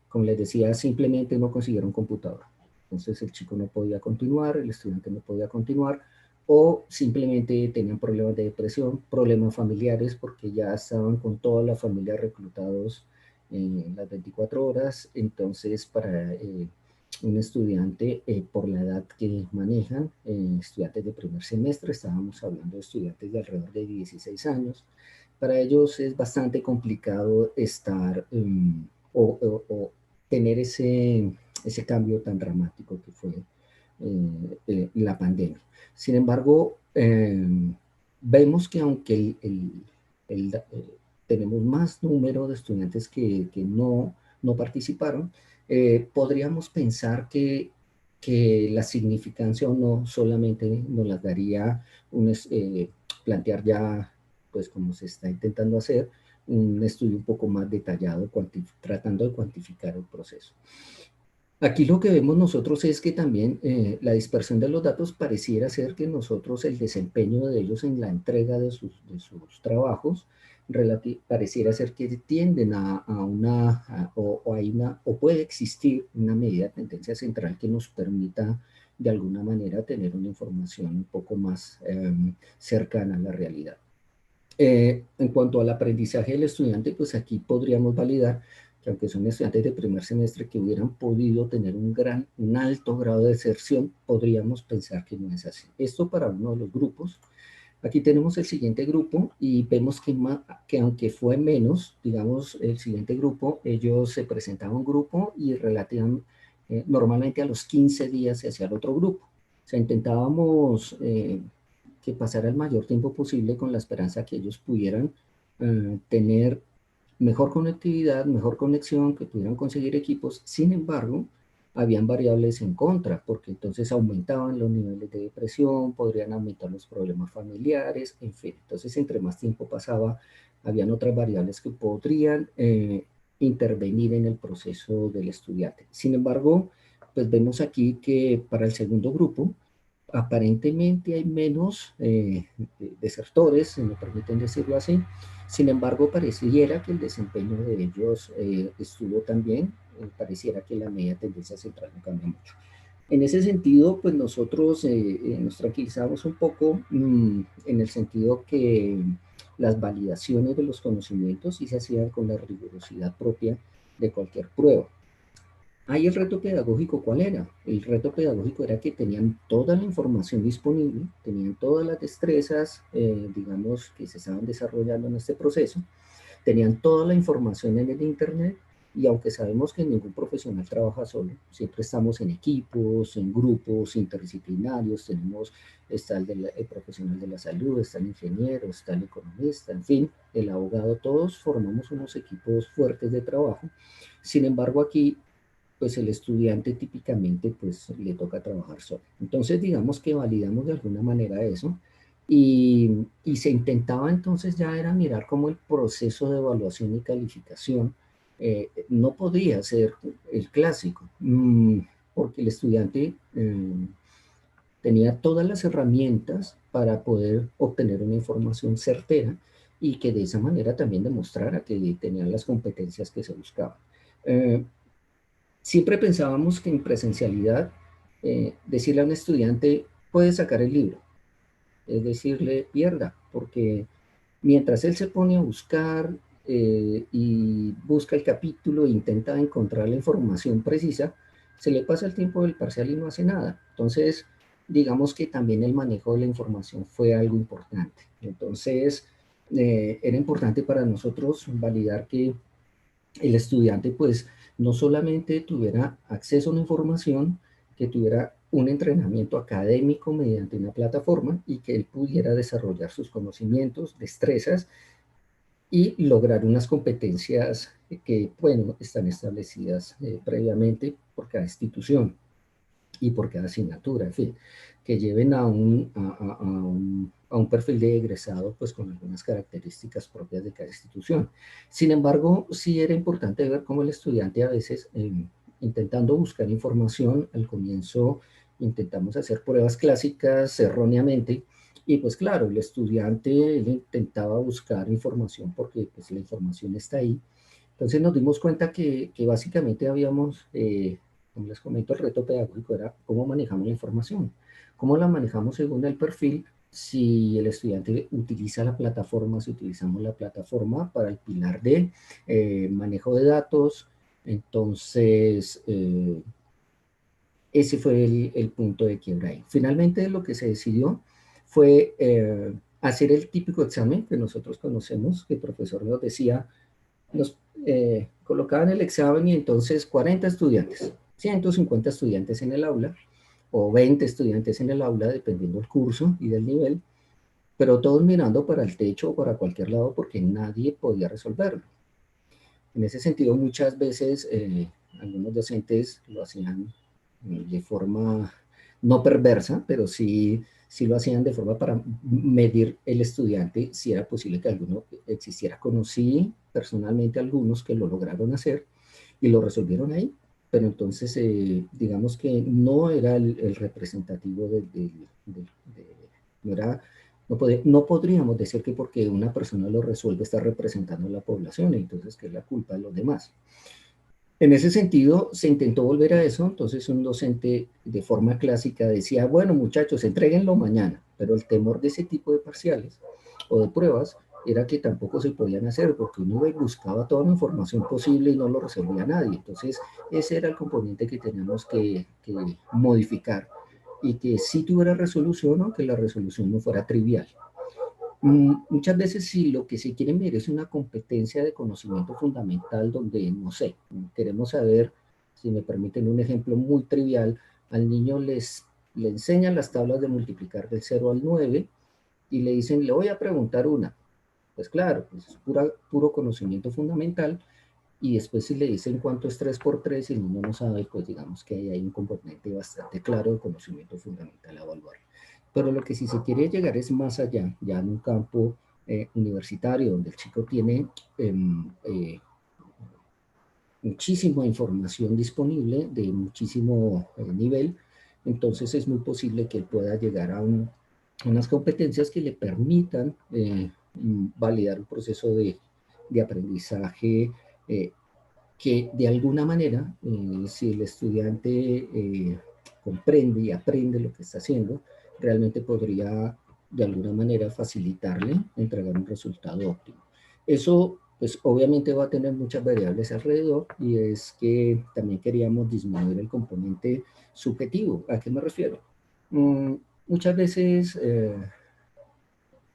Como les decía, simplemente no consiguieron computador. Entonces el chico no podía continuar, el estudiante no podía continuar, o simplemente tenían problemas de depresión, problemas familiares, porque ya estaban con toda la familia reclutados en las 24 horas. Entonces, para un estudiante, por la edad que manejan, estudiantes de primer semestre, estábamos hablando de estudiantes de alrededor de 16 años, para ellos es bastante complicado estar o tener ese cambio tan dramático que fue la pandemia. Sin embargo, vemos que aunque tenemos más número de estudiantes que no participaron, podríamos pensar que la significancia no solamente nos las daría plantear ya, pues como se está intentando hacer, un estudio un poco más detallado, tratando de cuantificar el proceso. Aquí lo que vemos nosotros es que también la dispersión de los datos pareciera ser que nosotros el desempeño de ellos en la entrega de sus trabajos pareciera ser que tienden o puede existir una medida de tendencia central que nos permita de alguna manera tener una información un poco más cercana a la realidad. En cuanto al aprendizaje del estudiante, pues aquí podríamos validar que aunque son estudiantes de primer semestre que hubieran podido tener un alto grado de deserción, podríamos pensar que no es así. Esto para uno de los grupos. Aquí tenemos el siguiente grupo y vemos que aunque fue menos, digamos, el siguiente grupo, ellos se presentaban un grupo y normalmente a los 15 días se hacía el otro grupo. O sea, intentábamos que pasara el mayor tiempo posible con la esperanza que ellos pudieran tener mejor conectividad, mejor conexión, que pudieran conseguir equipos. Sin embargo, habían variables en contra, porque entonces aumentaban los niveles de depresión, podrían aumentar los problemas familiares, en fin. Entonces, entre más tiempo pasaba, habían otras variables que podrían intervenir en el proceso del estudiante. Sin embargo, pues vemos aquí que para el segundo grupo, aparentemente hay menos desertores, si me permiten decirlo así. Sin embargo, pareciera que el desempeño de ellos estuvo también, pareciera que la media tendencia central no cambia mucho. En ese sentido, pues nosotros nos tranquilizamos un poco en el sentido que las validaciones de los conocimientos sí se hacían con la rigurosidad propia de cualquier prueba. Ahí el reto pedagógico, ¿cuál era? El reto pedagógico era que tenían toda la información disponible, tenían todas las destrezas, digamos, que se estaban desarrollando en este proceso, tenían toda la información en el Internet, y aunque sabemos que ningún profesional trabaja solo, siempre estamos en equipos, en grupos interdisciplinarios, está el profesional de la salud, está el ingeniero, está el economista, en fin, el abogado, todos formamos unos equipos fuertes de trabajo. Sin embargo, aquí pues el estudiante típicamente pues le toca trabajar solo. Entonces digamos que validamos de alguna manera eso y se intentaba entonces ya era mirar cómo el proceso de evaluación y calificación no podía ser el clásico, porque el estudiante tenía todas las herramientas para poder obtener una información certera y que de esa manera también demostrara que tenía las competencias que se buscaban. Siempre pensábamos que en presencialidad, decirle a un estudiante, puede sacar el libro, es decirle, pierda, porque mientras él se pone a buscar y busca el capítulo e intenta encontrar la información precisa, se le pasa el tiempo del parcial y no hace nada. Entonces, digamos que también el manejo de la información fue algo importante. Entonces, era importante para nosotros validar que el estudiante pues no solamente tuviera acceso a una información, que tuviera un entrenamiento académico mediante una plataforma y que él pudiera desarrollar sus conocimientos, destrezas y lograr unas competencias que, bueno, están establecidas previamente por cada institución y por cada asignatura, en fin, que lleven a a un perfil de egresado, pues con algunas características propias de cada institución. Sin embargo, sí era importante ver cómo el estudiante a veces, intentando buscar información, al comienzo intentamos hacer pruebas clásicas erróneamente, y pues claro, el estudiante él intentaba buscar información porque pues la información está ahí. Entonces nos dimos cuenta que básicamente habíamos, como les comento, el reto pedagógico era cómo manejamos la información, cómo la manejamos según el perfil, si el estudiante utiliza la plataforma, si utilizamos la plataforma para el pilar de manejo de datos. Entonces, ese fue el punto de quiebra ahí. Finalmente lo que se decidió fue hacer el típico examen que nosotros conocemos, que el profesor nos decía, nos colocaban el examen y entonces 40 estudiantes, 150 estudiantes en el aula, o 20 estudiantes en el aula, dependiendo del curso y del nivel, pero todos mirando para el techo o para cualquier lado porque nadie podía resolverlo. En ese sentido, muchas veces algunos docentes lo hacían de forma no perversa, pero sí lo hacían de forma para medir el estudiante si era posible que alguno existiera. Conocí personalmente algunos que lo lograron hacer y lo resolvieron ahí, pero entonces digamos que no era el representativo no era, no podríamos decir que porque una persona lo resuelve está representando a la población, y entonces que es la culpa de los demás. En ese sentido, se intentó volver a eso, entonces un docente de forma clásica decía, bueno muchachos, entréguenlo mañana, pero el temor de ese tipo de parciales o de pruebas era que tampoco se podían hacer porque uno buscaba toda la información posible y no lo resolvía nadie. Entonces, ese era el componente que teníamos que modificar y que sí tuviera resolución, o que la resolución no fuera trivial. Muchas veces si lo que se quiere medir es una competencia de conocimiento fundamental donde, no sé, queremos saber, si me permiten un ejemplo muy trivial, al niño le enseñan las tablas de multiplicar del 0 al 9 y le dicen, le voy a preguntar una. Pues claro, pues es puro conocimiento fundamental, y después si le dicen cuánto es 3 por 3 y el niño no sabe, pues digamos que ahí hay un componente bastante claro de conocimiento fundamental a evaluar. Pero lo que sí se quiere llegar es más allá, ya en un campo universitario, donde el chico tiene muchísima información disponible de muchísimo nivel, entonces es muy posible que él pueda llegar a unas competencias que le permitan validar un proceso de aprendizaje que de alguna manera, si el estudiante comprende y aprende lo que está haciendo, realmente podría de alguna manera facilitarle entregar un resultado óptimo. Eso, pues obviamente va a tener muchas variables alrededor, y es que también queríamos disminuir el componente subjetivo. ¿A qué me refiero? Muchas veces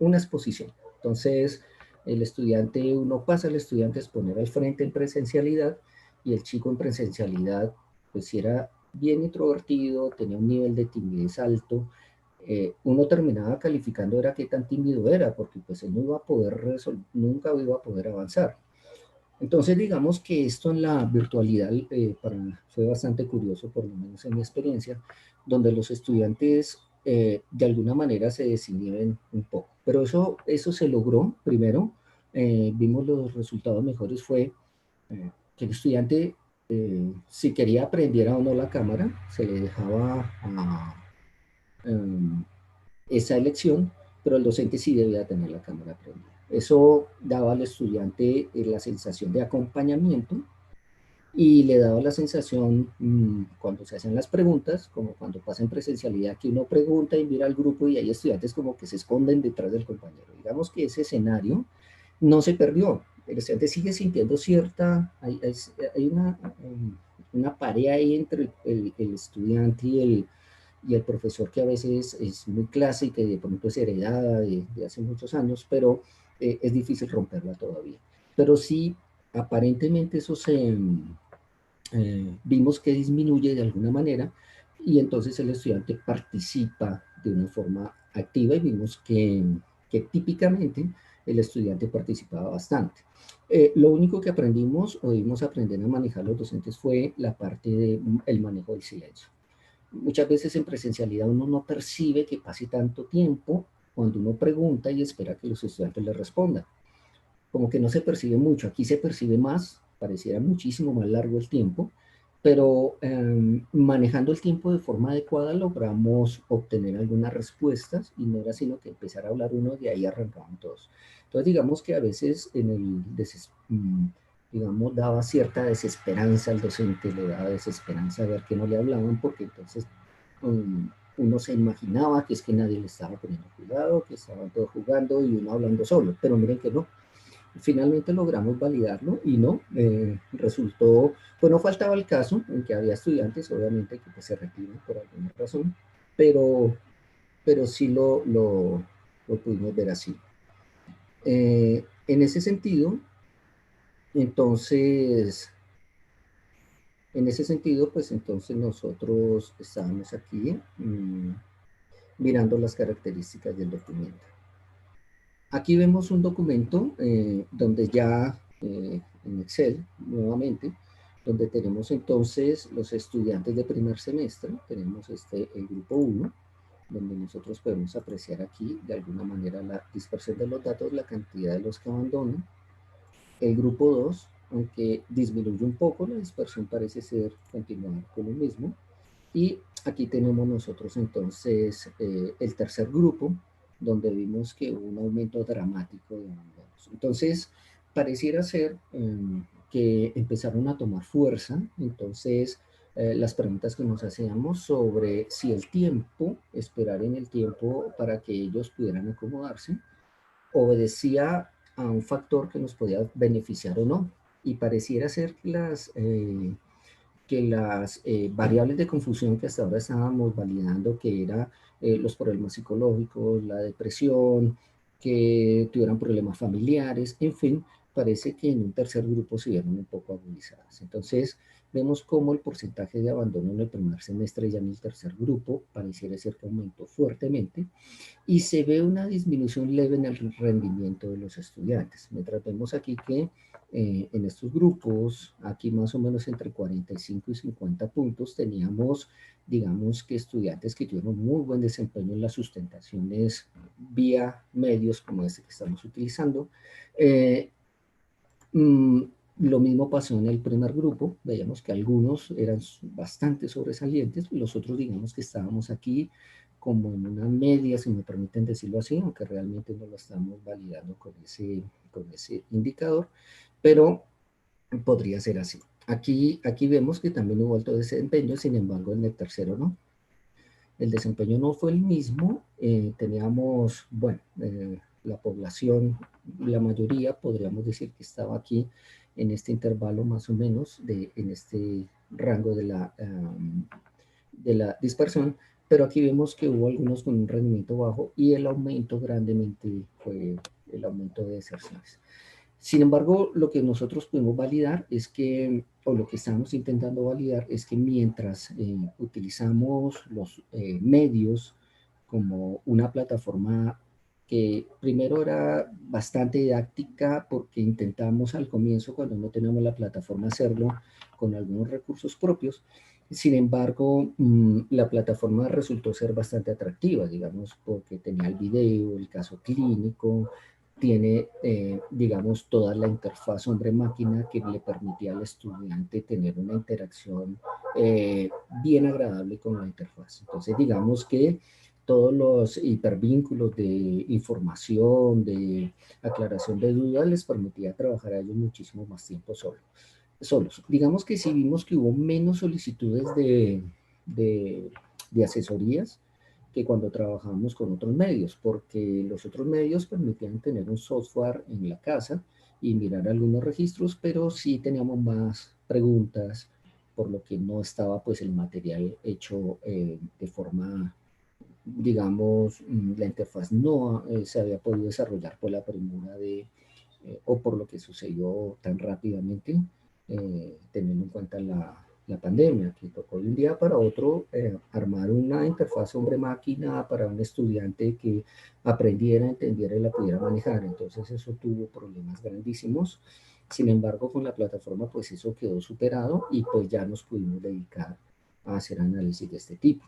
una exposición. Entonces, el estudiante, uno pasa al estudiante a exponer al frente en presencialidad, y el chico en presencialidad, pues si era bien introvertido, tenía un nivel de timidez alto, uno terminaba calificando era qué tan tímido era, porque pues él no iba a poder nunca iba a poder avanzar. Entonces, digamos que esto en la virtualidad fue bastante curioso, por lo menos en mi experiencia, donde los estudiantes de alguna manera se desinhiben un poco. Pero eso se logró. Primero, vimos los resultados mejores, fue que el estudiante, si quería aprendiera o no la cámara, se le dejaba um, esa elección, pero el docente sí debía tener la cámara prendida. Eso daba al estudiante la sensación de acompañamiento, y le daba la sensación, cuando se hacen las preguntas, como cuando pasa en presencialidad, que uno pregunta y mira al grupo y hay estudiantes como que se esconden detrás del compañero. Digamos que ese escenario no se perdió. El estudiante sigue sintiendo hay una pared ahí entre el estudiante y el profesor, que a veces es muy clásica y de pronto es heredada de hace muchos años, pero es difícil romperla todavía. Pero sí, aparentemente eso vimos que disminuye de alguna manera, y entonces el estudiante participa de una forma activa, y vimos que típicamente el estudiante participaba bastante. Lo único que aprendimos o debimos aprender a manejar los docentes fue la parte del manejo del silencio. Muchas veces en presencialidad uno no percibe que pase tanto tiempo cuando uno pregunta y espera que los estudiantes le respondan. Como que no se percibe mucho, aquí se percibe más, pareciera muchísimo más largo el tiempo, pero manejando el tiempo de forma adecuada logramos obtener algunas respuestas y no era sino que empezar a hablar uno, de ahí arrancaban todos. Entonces digamos que a veces digamos, daba cierta desesperanza al docente, le daba desesperanza ver que no le hablaban, porque entonces uno se imaginaba que es que nadie le estaba poniendo cuidado, que estaban todos jugando y uno hablando solo, pero miren que no. Finalmente logramos validarlo y no, resultó, pues no faltaba el caso en que había estudiantes, obviamente, que pues, se retiran por alguna razón, pero, pero sí lo pudimos ver así. En ese sentido, entonces, pues entonces nosotros estábamos aquí mirando las características del documento. Aquí vemos un documento donde ya en Excel, nuevamente, donde tenemos entonces los estudiantes de primer semestre, tenemos el grupo 1, donde nosotros podemos apreciar aquí de alguna manera la dispersión de los datos, la cantidad de los que abandonan. El grupo 2, aunque disminuye un poco, la dispersión parece ser continuar con lo mismo. Y aquí tenemos nosotros entonces el tercer grupo, donde vimos que hubo un aumento dramático de abandonos. Entonces, pareciera ser que empezaron a tomar fuerza, entonces las preguntas que nos hacíamos sobre si el tiempo, esperar en el tiempo para que ellos pudieran acomodarse, obedecía a un factor que nos podía beneficiar o no. Y pareciera ser que las variables de confusión que hasta ahora estábamos validando, que eran los problemas psicológicos, la depresión, que tuvieran problemas familiares, en fin, parece que en un tercer grupo se vieron un poco agudizadas. Entonces, vemos cómo el porcentaje de abandono en el primer semestre y ya en el tercer grupo pareciera ser que aumentó fuertemente y se ve una disminución leve en el rendimiento de los estudiantes. Mientras vemos aquí que en estos grupos, aquí más o menos entre 45 y 50 puntos, teníamos, digamos que estudiantes que tuvieron muy buen desempeño en las sustentaciones vía medios como este que estamos utilizando. Mm, lo mismo pasó en el primer grupo, veíamos que algunos eran bastante sobresalientes, los otros digamos que estábamos aquí como en una media, si me permiten decirlo así, aunque realmente no lo estamos validando con ese indicador, pero podría ser así. Aquí vemos que también hubo alto desempeño, sin embargo en el tercero no. El desempeño no fue el mismo, teníamos, bueno, la población, la mayoría podríamos decir que estaba aquí en este intervalo más o menos, en este rango de la dispersión, pero aquí vemos que hubo algunos con un rendimiento bajo y el aumento grandemente fue el aumento de deserciones. Sin embargo, lo que nosotros pudimos validar es que, o lo que estamos intentando validar, es que mientras utilizamos los medios como una plataforma que primero era bastante didáctica porque intentamos al comienzo, cuando no teníamos la plataforma, hacerlo con algunos recursos propios. Sin embargo, la plataforma resultó ser bastante atractiva, digamos, porque tenía el video, el caso clínico, tiene, digamos, toda la interfaz hombre-máquina que le permitía al estudiante tener una interacción bien agradable con la interfaz. Entonces, digamos que todos los hipervínculos de información, de aclaración de dudas, les permitía trabajar a ellos muchísimo más tiempo solos. Digamos que sí vimos que hubo menos solicitudes de, de asesorías que cuando trabajamos con otros medios, porque los otros medios permitían tener un software en la casa y mirar algunos registros, pero sí teníamos más preguntas, por lo que no estaba pues el material hecho de forma, digamos, la interfaz no se había podido desarrollar por la premura o por lo que sucedió tan rápidamente, teniendo en cuenta la pandemia, que tocó de un día para otro armar una interfaz hombre-máquina para un estudiante que aprendiera, entendiera y la pudiera manejar. Entonces eso tuvo problemas grandísimos. Sin embargo, con la plataforma, pues eso quedó superado y pues ya nos pudimos dedicar a hacer análisis de este tipo.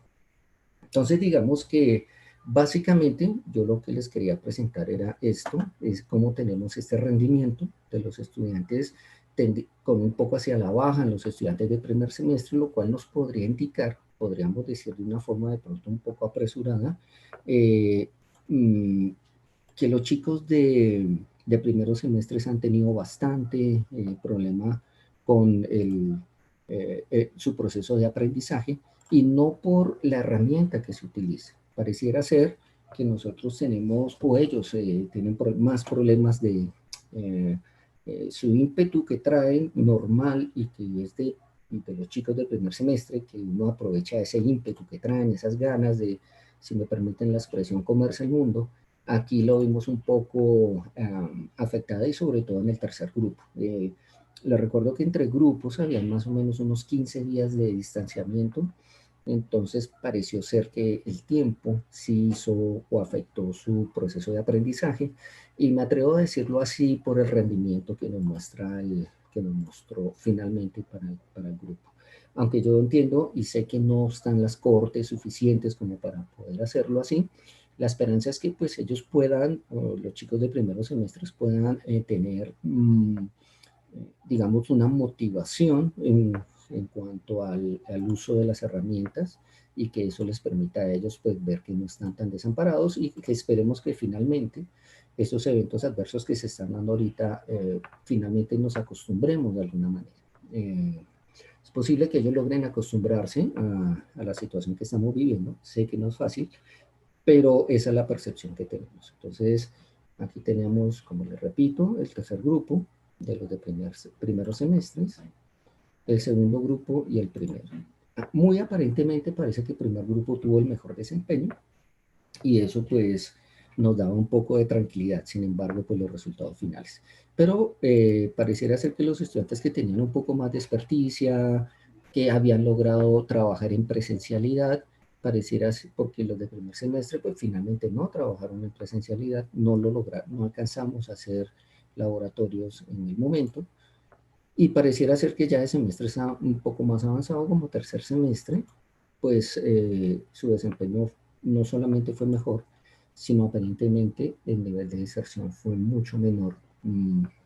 Entonces, digamos que Básicamente, yo lo que les quería presentar era esto, es cómo tenemos este rendimiento de los estudiantes con un poco hacia la baja en los estudiantes de primer semestre, lo cual nos podría indicar, podríamos decir de una forma de pronto un poco apresurada, eh, mm, que los chicos de primeros semestres han tenido bastante problema con su proceso de aprendizaje y no por la herramienta que se utilice. Pareciera ser que nosotros tenemos, o ellos tienen más problemas eh, su ímpetu que traen normal y que es de los chicos del primer semestre, que uno aprovecha ese ímpetu que traen, esas ganas de, si me permiten la expresión, comerse el mundo. Aquí lo vimos un poco afectada y sobre todo en el tercer grupo. Les recuerdo que entre grupos había más o menos unos 15 días de distanciamiento, entonces pareció ser que el tiempo sí hizo o afectó su proceso de aprendizaje y me atrevo a decirlo así por el rendimiento que nos muestra que nos mostró finalmente para el grupo. Aunque yo entiendo y sé que no están las cohortes suficientes como para poder hacerlo así, la esperanza es que pues ellos puedan, los chicos de primeros semestres puedan tener, digamos, una motivación en cuanto al uso de las herramientas y que eso les permita a ellos pues ver que no están tan desamparados y que esperemos que finalmente estos eventos adversos que se están dando ahorita finalmente nos acostumbremos de alguna manera. Es posible que ellos logren acostumbrarse a la situación que estamos viviendo. Sé que no es fácil, pero esa es la percepción que tenemos. Entonces, aquí tenemos, como les repito, el tercer grupo de los de primeros semestres, el segundo grupo y el primero. Muy aparentemente parece que el primer grupo tuvo el mejor desempeño y eso pues nos daba un poco de tranquilidad, sin embargo, pues los resultados finales. Pero pareciera ser que los estudiantes que tenían un poco más de experticia, que habían logrado trabajar en presencialidad, pareciera ser porque los de primer semestre pues finalmente no trabajaron en presencialidad, no lo lograron, no alcanzamos a hacer laboratorios en el momento, y pareciera ser que ya de semestre un poco más avanzado, como tercer semestre, pues su desempeño no solamente fue mejor, sino aparentemente el nivel de deserción fue mucho menor.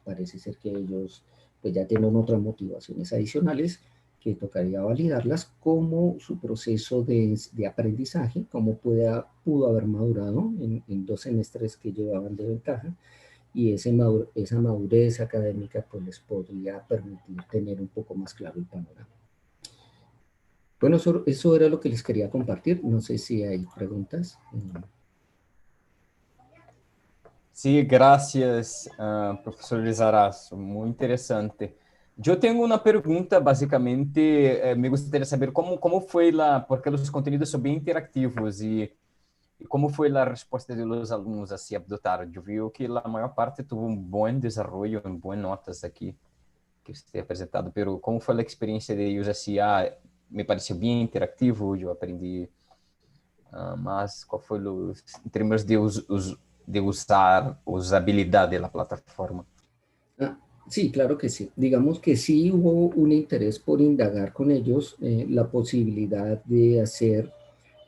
Parece ser que ellos pues ya tienen otras motivaciones adicionales que tocaría validarlas, como su proceso de aprendizaje, cómo pudo haber madurado en 2 semestres que llevaban de ventaja, y esa madurez académica pues les podría permitir tener un poco más claro el panorama. Bueno, eso era lo que les quería compartir. No sé si hay preguntas. Sí, gracias, profesor Lizarazo, muy interesante. Yo tengo una pregunta, básicamente, me gustaría saber cómo fue porque los contenidos son bien interactivos y cómo fue la respuesta de los alumnos así a adoptar. Yo veo que la mayor parte tuvo un buen desarrollo, un buen notas aquí que usted ha presentado, pero ¿cómo fue la experiencia de ellos así? Me pareció bien interactivo, yo aprendí más, ¿cuál fue los, en términos de usabilidad de la plataforma? Ah, sí, claro que sí. Digamos que sí hubo un interés por indagar con ellos la posibilidad de hacer,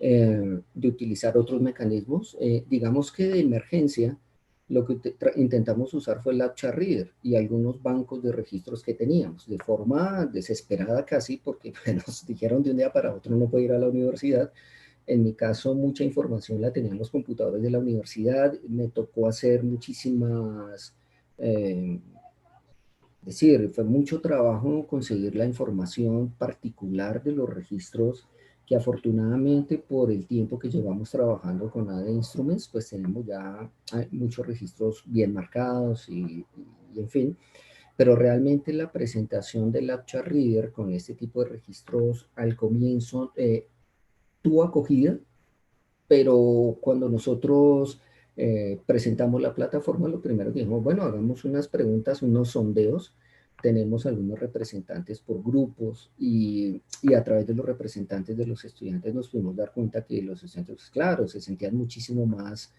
de utilizar otros mecanismos. Digamos que de emergencia, lo que intentamos usar fue el Lapcha Reader y algunos bancos de registros que teníamos, de forma desesperada casi, porque pues, nos dijeron de un día para otro no puede ir a la universidad. En mi caso, mucha información la tenían los computadores de la universidad. Me tocó hacer muchísimas... es decir, fue mucho trabajo conseguir la información particular de los registros que afortunadamente por el tiempo que llevamos trabajando con AD Instruments, pues tenemos ya muchos registros bien marcados y en fin, pero realmente la presentación del Lapcha Reader con este tipo de registros al comienzo tuvo acogida, pero cuando nosotros presentamos la plataforma, lo primero que dijimos, bueno, hagamos unas preguntas, unos sondeos. Tenemos algunos representantes por grupos y a través de los representantes de los estudiantes nos pudimos dar cuenta que los estudiantes, pues, claro, se sentían muchísimo más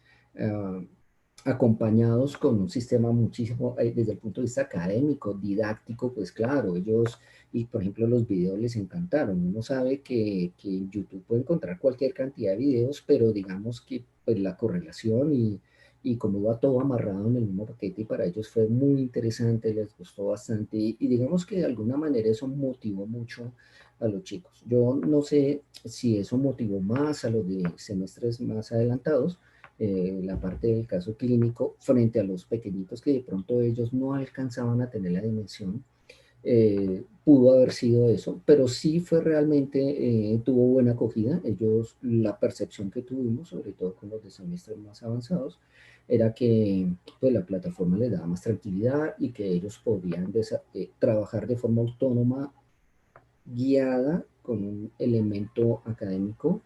acompañados con un sistema muchísimo, desde el punto de vista académico, didáctico, pues claro, ellos, y por ejemplo los videos les encantaron. Uno sabe que en YouTube puede encontrar cualquier cantidad de videos, pero digamos que pues la correlación y cómo va todo amarrado en el mismo paquete, y para ellos fue muy interesante, les gustó bastante, y digamos que de alguna manera eso motivó mucho a los chicos. Yo no sé si eso motivó más a los de semestres más adelantados, la parte del caso clínico, frente a los pequeñitos que de pronto ellos no alcanzaban a tener la dimensión. Pudo haber sido eso, pero sí fue realmente, tuvo buena acogida. Ellos, la percepción que tuvimos, sobre todo con los de semestres más avanzados, era que pues, la plataforma les daba más tranquilidad y que ellos podían trabajar de forma autónoma, guiada con un elemento académico,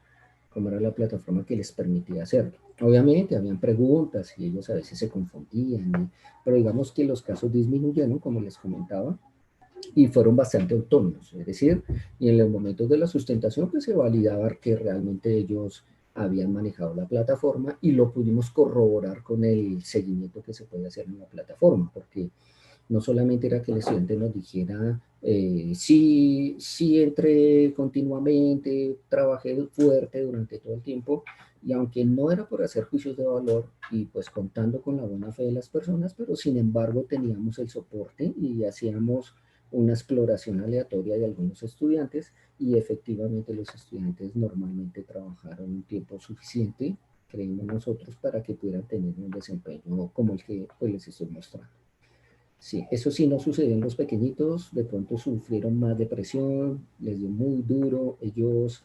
como era la plataforma que les permitía hacerlo. Obviamente, habían preguntas y ellos a veces se confundían, pero digamos que los casos disminuyeron, como les comentaba, y fueron bastante autónomos, es decir, y en los momentos de la sustentación pues se validaba que realmente ellos habían manejado la plataforma, y lo pudimos corroborar con el seguimiento que se puede hacer en la plataforma, porque no solamente era que el estudiante nos dijera, sí, sí entré continuamente, trabajé fuerte durante todo el tiempo, y aunque no era por hacer juicios de valor y pues contando con la buena fe de las personas, pero sin embargo teníamos el soporte y hacíamos una exploración aleatoria de algunos estudiantes, y efectivamente los estudiantes normalmente trabajaron un tiempo suficiente, creemos nosotros, para que pudieran tener un desempeño como el que pues, les estoy mostrando. Sí, eso sí no sucedió en los pequeñitos, de pronto sufrieron más depresión, les dio muy duro, ellos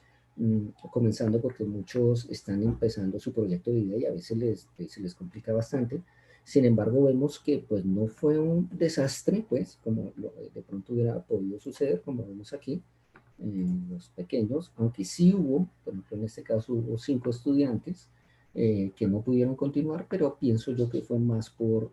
comenzando porque muchos están empezando su proyecto de vida y a veces se les complica bastante. Sin embargo, vemos que pues no fue un desastre, pues, como de pronto hubiera podido suceder, como vemos aquí, en los pequeños, aunque sí hubo, por ejemplo, en este caso hubo 5 estudiantes que no pudieron continuar, pero pienso yo que fue más por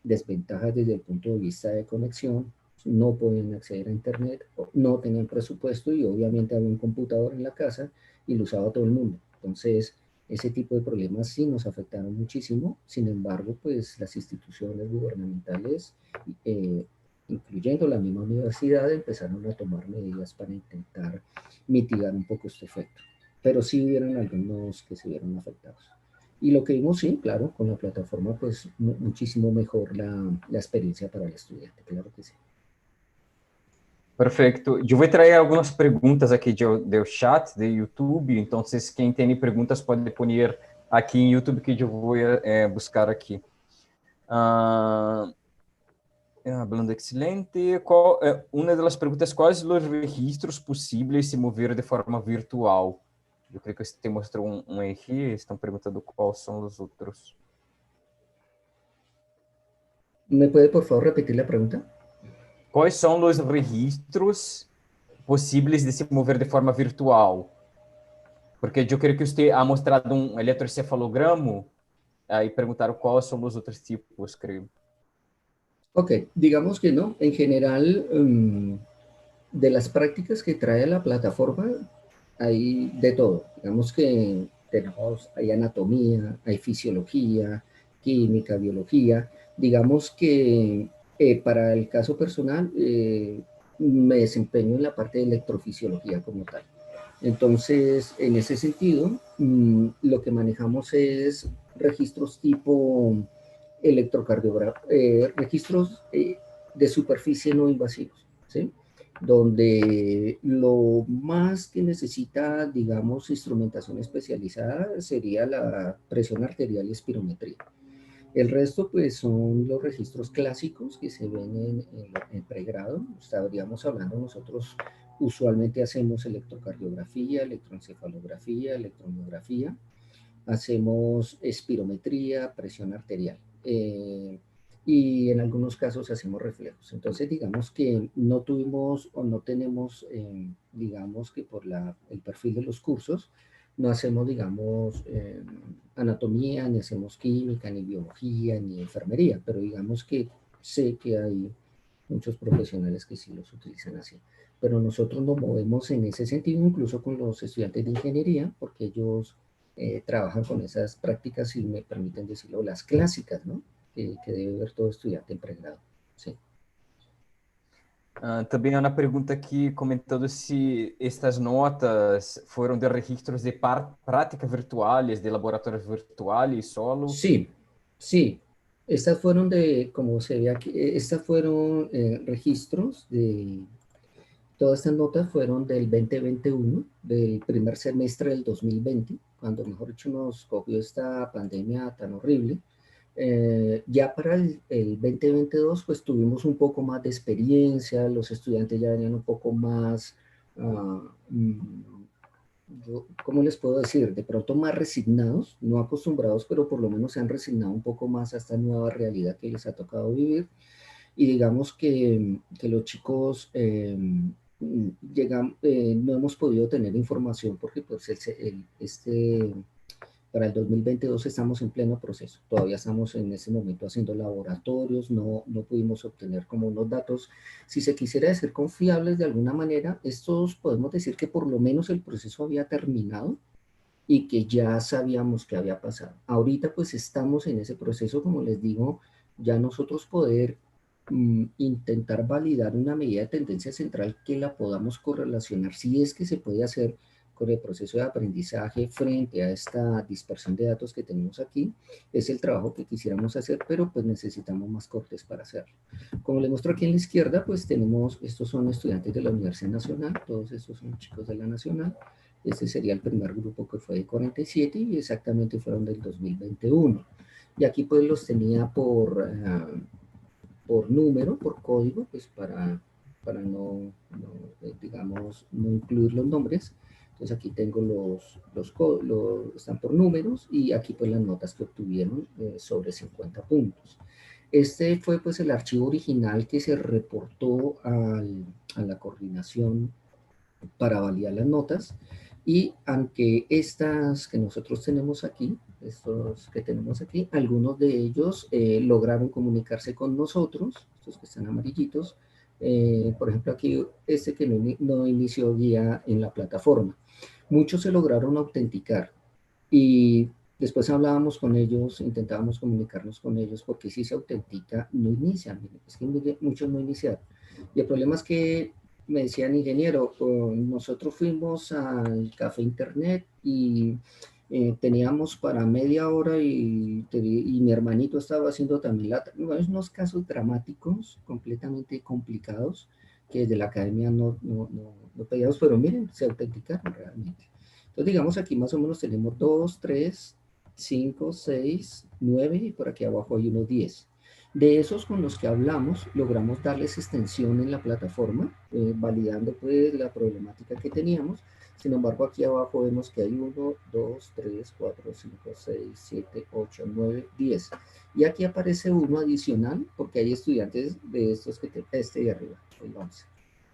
desventajas desde el punto de vista de conexión, no podían acceder a internet, no tenían presupuesto, y obviamente había un computador en la casa y lo usaba todo el mundo. Entonces, ese tipo de problemas sí nos afectaron muchísimo. Sin embargo, pues las instituciones gubernamentales, eh, incluyendo la misma universidad, empezaron a tomar medidas para intentar mitigar un poco este efecto. Pero sí hubieron algunos que se vieron afectados. Y lo que vimos, sí, claro, con la plataforma, pues muchísimo mejor la experiencia para el estudiante, claro que sí. Perfeito. Eu vou trazer algumas perguntas aqui do chat de YouTube, então quem tem perguntas pode pôr aqui em YouTube que eu vou buscar aqui. Hablando excelente. Uma das perguntas, quais os registros possíveis de se mover de forma virtual? Eu creio que você te mostrou um aqui, estão perguntando quais são os outros. ¿Me puede, por favor, repetir la pregunta? Quais são os registros possíveis de se mover de forma virtual? Porque eu creio que você ha mostrado um eletroencefalograma e perguntaram quais são os outros tipos, creio. Ok, digamos que no. En general, de las prácticas que trae la plataforma, hay de todo. Digamos que hay anatomía, hay fisiología, química, biología. Digamos que para el caso personal, me desempeño en la parte de electrofisiología como tal. Entonces, en ese sentido, lo que manejamos es registros tipo electrocardiografía, registros de superficie no invasivos, ¿sí? Donde lo más que necesita, digamos, instrumentación especializada sería la presión arterial y espirometría. El resto, pues, son los registros clásicos que se ven en pregrado. Estaríamos hablando nosotros, usualmente hacemos electrocardiografía, electroencefalografía, electromiografía, hacemos espirometría, presión arterial. Y en algunos casos hacemos reflejos. Entonces, digamos que no tuvimos o no tenemos, digamos que por el perfil de los cursos, no hacemos, digamos, anatomía, ni hacemos química, ni biología, ni enfermería, pero digamos que sé que hay muchos profesionales que sí los utilizan así. Pero nosotros nos movemos en ese sentido, incluso con los estudiantes de ingeniería, porque ellos trabajan con esas prácticas, si me permiten decirlo, las clásicas, ¿no? Que debe ver todo estudiante en pregrado. Sí. Também há uma pergunta aqui comentando se estas notas foram de registros de práticas virtuales, de laboratórios virtuales solo. Sí, sí. Estas fueron como se ve aquí, estas fueron registros todas estas notas fueron del 2021, del primer semestre del 2020, cuando mejor dicho nos cogió esta pandemia tan horrible. Ya para el 2022 pues tuvimos un poco más de experiencia, los estudiantes ya venían un poco más, uh, ¿cómo les puedo decir? De pronto más resignados, no acostumbrados, pero por lo menos se han resignado un poco más a esta nueva realidad que les ha tocado vivir. Y digamos que los chicos no hemos podido tener información porque pues para el 2022 estamos en pleno proceso. Todavía estamos en ese momento haciendo laboratorios, no pudimos obtener como unos datos, si se quisiera decir confiables de alguna manera, estos podemos decir que por lo menos el proceso había terminado y que ya sabíamos qué había pasado. Ahorita pues estamos en ese proceso, como les digo, ya nosotros poder intentar validar una medida de tendencia central que la podamos correlacionar, si es que se puede hacer con el proceso de aprendizaje frente a esta dispersión de datos que tenemos aquí, es el trabajo que quisiéramos hacer, pero pues necesitamos más cortes para hacerlo. Como les muestro aquí en la izquierda, pues tenemos, estos son estudiantes de la Universidad Nacional, todos estos son chicos de la Nacional. Este sería el primer grupo que fue de 47 y exactamente fueron del 2021. Y aquí pues los tenía por número, por código, pues para digamos, no incluir los nombres. Entonces aquí tengo están por números y aquí pues las notas que obtuvieron sobre 50 puntos. Este fue pues el archivo original que se reportó a la coordinación para validar las notas. Y aunque estas que nosotros tenemos aquí, estos que tenemos aquí, algunos de ellos lograron comunicarse con nosotros, estos que están amarillitos, por ejemplo aquí este que no inició guía en la plataforma. Muchos se lograron autenticar y después hablábamos con ellos, intentábamos comunicarnos con ellos porque si se autentica no inician, es que muchos no iniciaron. Y el problema es que me decían, ingeniero, nosotros fuimos al café internet y teníamos para media hora y mi hermanito estaba haciendo también unos casos dramáticos, completamente complicados, que desde la academia no pedíamos, pero miren, se autenticaron realmente. Entonces digamos aquí más o menos tenemos 2, 3, 5, 6, 9 y por aquí abajo hay unos 10. De esos con los que hablamos, logramos darles extensión en la plataforma, validando pues la problemática que teníamos. Sin embargo, aquí abajo vemos que hay 1, 2, 3, 4, 5, 6, 7, 8, 9, 10. Y aquí aparece uno adicional porque hay estudiantes de estos este de arriba, el 11.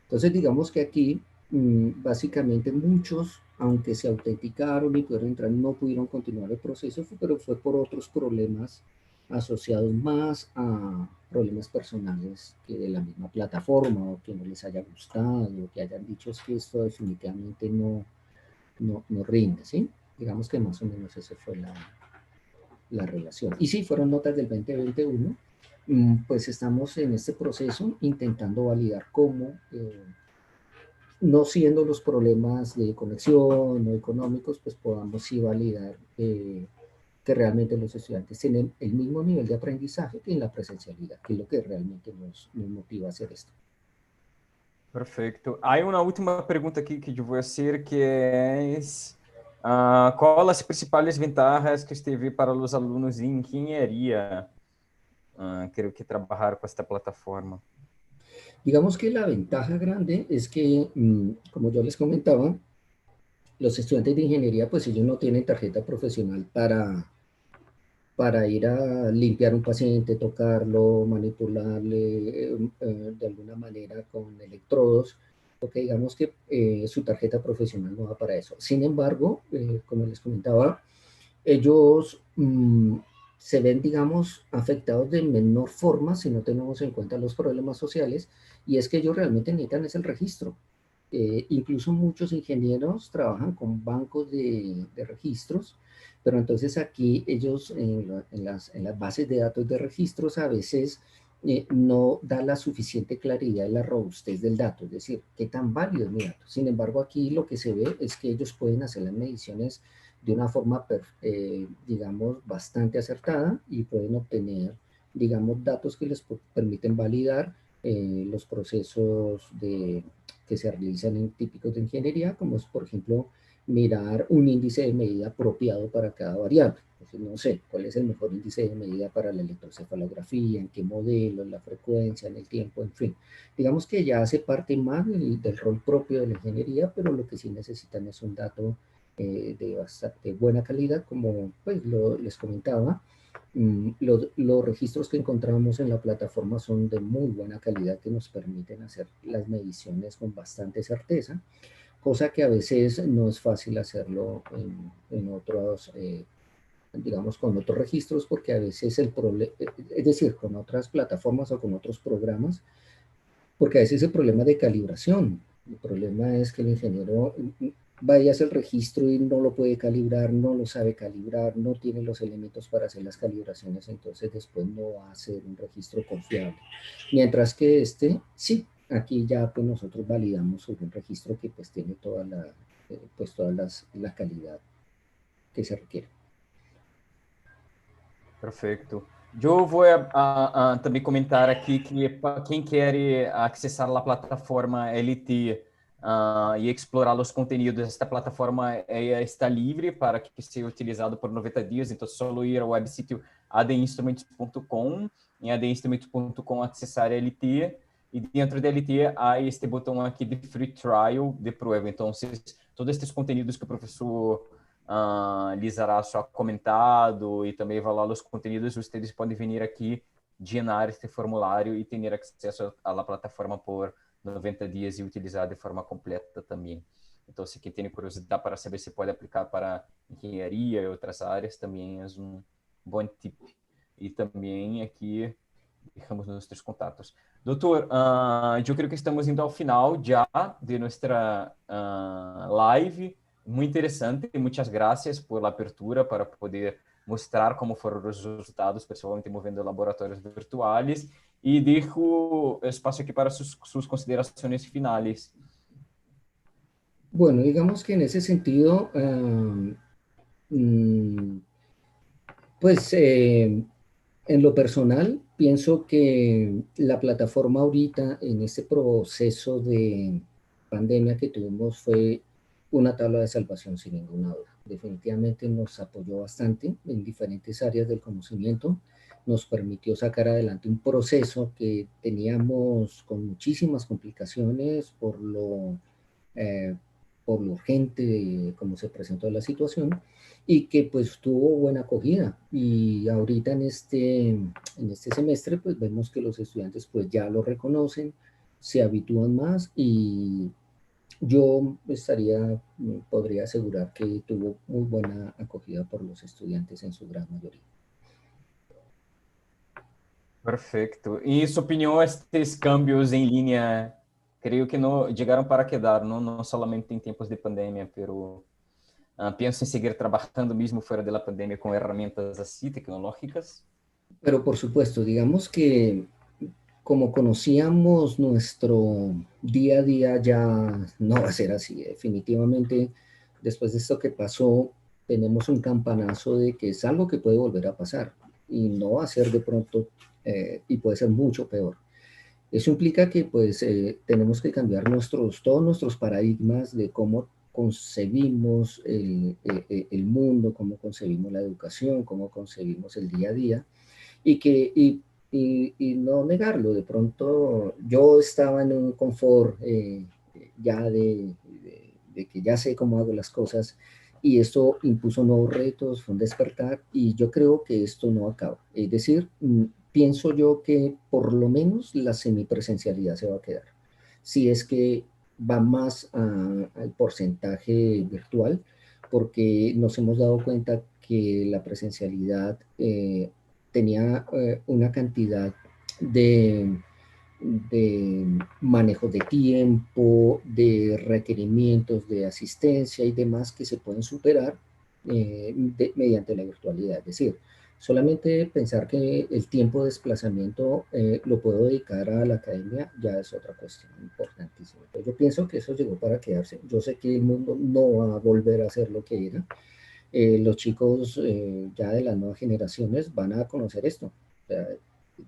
Entonces, digamos que aquí, básicamente muchos, aunque se autenticaron y pudieron entrar, no pudieron continuar el proceso, pero fue por otros problemas asociados más a problemas personales que de la misma plataforma o que no les haya gustado o que hayan dicho es que esto definitivamente no rinde, ¿sí? Digamos que más o menos esa fue la relación. Y sí, fueron notas del 2021, pues estamos en este proceso intentando validar cómo, no siendo los problemas de conexión o económicos, pues podamos sí validar que realmente los estudiantes tienen el mismo nivel de aprendizaje que en la presencialidad, que es lo que realmente nos motiva a hacer esto. Perfeito. Aí uma última pergunta aqui que eu vou fazer, que é qual as principais vantagens que teve para os alunos em engenharia, creio que trabalhar com esta plataforma? Digamos que la ventaja grande es que, como yo les comentaba, los estudiantes de ingeniería, pues ellos no tienen tarjeta profesional para ir a limpiar un paciente, tocarlo, manipularle de alguna manera con electrodos, porque digamos que su tarjeta profesional no va para eso. Sin embargo, como les comentaba, ellos se ven, digamos, afectados de menor forma si no tenemos en cuenta los problemas sociales, y es que ellos realmente necesitan es el registro. Incluso muchos ingenieros trabajan con bancos de registros, pero entonces aquí ellos en las bases de datos de registros a veces no da la suficiente claridad y la robustez del dato, es decir, qué tan válido es mi dato. Sin embargo, aquí lo que se ve es que ellos pueden hacer las mediciones de una forma, digamos, bastante acertada y pueden obtener, digamos, datos que les permiten validar los procesos que se realizan en típicos de ingeniería, como es, por ejemplo, mirar un índice de medida apropiado para cada variable. Entonces, no sé, cuál es el mejor índice de medida para la electrocefalografía, en qué modelo, en la frecuencia, en el tiempo, en fin. Digamos que ya hace parte más del rol propio de la ingeniería, pero lo que sí necesitan es un dato de bastante buena calidad, como pues les comentaba. Los registros que encontramos en la plataforma son de muy buena calidad que nos permiten hacer las mediciones con bastante certeza, cosa que a veces no es fácil hacerlo en otros, digamos, con otros registros, porque a veces el problema, es decir, con otras plataformas o con otros programas, porque a veces el problema de calibración, el problema es que el ingeniero vaya a hacer el registro y no lo puede calibrar, no lo sabe calibrar, no tiene los elementos para hacer las calibraciones, entonces después no va a ser un registro confiable. Mientras que este, sí, aquí ya pues nosotros validamos sobre un registro que pues tiene pues toda la calidad que se requiere. Perfeito. Eu vou também comentar aqui que para quem quer acessar a plataforma LT e explorar os conteúdos, esta plataforma está livre para que seja utilizado por 90 dias, então só ir ao website adinstruments.com, em adinstruments.com acessar LT, e dentro da LT há este botão aqui de Free Trial de prueba. Então, todos estes conteúdos que o professor Liz Araço ha comentado e também evaluar os conteúdos, vocês podem vir aqui, llenar este formulário e ter acesso à plataforma por 90 dias e utilizar de forma completa também. Então, se quem tem curiosidade para saber se pode aplicar para engenharia e outras áreas, também é um bom tip. E também aqui deixamos nossos contatos. Doutor, eu creio que estamos indo ao final já de nossa live. Muy interesante, muchas gracias por la apertura para poder mostrar cómo fueron los resultados, principalmente moviendo laboratorios virtuales, y dejo espacio aquí para sus consideraciones finales. Bueno, digamos que en ese sentido, pues en lo personal, pienso que la plataforma ahorita en este proceso de pandemia que tuvimos fue una tabla de salvación sin ninguna duda. Definitivamente nos apoyó bastante en diferentes áreas del conocimiento, nos permitió sacar adelante un proceso que teníamos con muchísimas complicaciones eh, por lo urgente de cómo se presentó la situación, y que pues tuvo buena acogida. Y ahorita en este semestre pues vemos que los estudiantes pues ya lo reconocen, se habitúan más, y yo podría asegurar que tuvo muy buena acogida por los estudiantes en su gran mayoría. Perfecto. E sua opinião, estes cambios em linha, creio que não chegaram para quedar, não somente em tempos de pandemia, pero penso em seguir trabalhando mesmo fora da pandemia com ferramentas assim tecnológicas. Pero por supuesto, digamos que como conocíamos nuestro día a día, ya no va a ser así. Definitivamente, después de esto que pasó, tenemos un campanazo de que es algo que puede volver a pasar y no va a ser de pronto, y puede ser mucho peor. Eso implica que pues tenemos que cambiar todos nuestros paradigmas de cómo concebimos el mundo, cómo concebimos la educación, cómo concebimos el día a día, y no negarlo. De pronto yo estaba en un confort ya de que ya sé cómo hago las cosas, y esto impuso nuevos retos, fue un despertar, y yo creo que esto no acaba. Es decir, pienso yo que por lo menos la semipresencialidad se va a quedar. Si es que va más al porcentaje virtual, porque nos hemos dado cuenta que la presencialidad tenía una cantidad de manejo de tiempo, de requerimientos de asistencia y demás que se pueden superar mediante la virtualidad. Es decir, Solamente pensar que el tiempo de desplazamiento lo puedo dedicar a la academia ya es otra cuestión importantísima. Entonces, yo pienso que eso llegó para quedarse. Yo sé que el mundo no va a volver a ser lo que era. Los chicos ya de las nuevas generaciones van a conocer esto. O sea,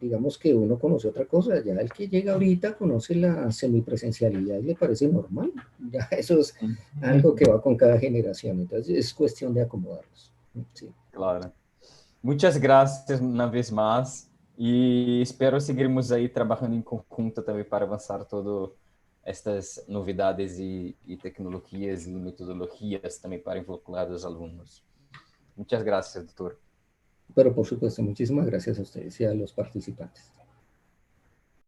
digamos que uno conoce otra cosa, ya el que llega ahorita conoce la semipresencialidad y le parece normal. Ya eso es algo que va con cada generación. Entonces es cuestión de acomodarlos. Sí. Claro. Muchas gracias una vez más e espero seguirmos aí trabalhando em conjunto também para avançar todo estas novidades e tecnologias e metodologias também para involucrar os alunos. Muchas gracias, doutor. Pero por supuesto, muchísimas gracias a ustedes y a los participantes.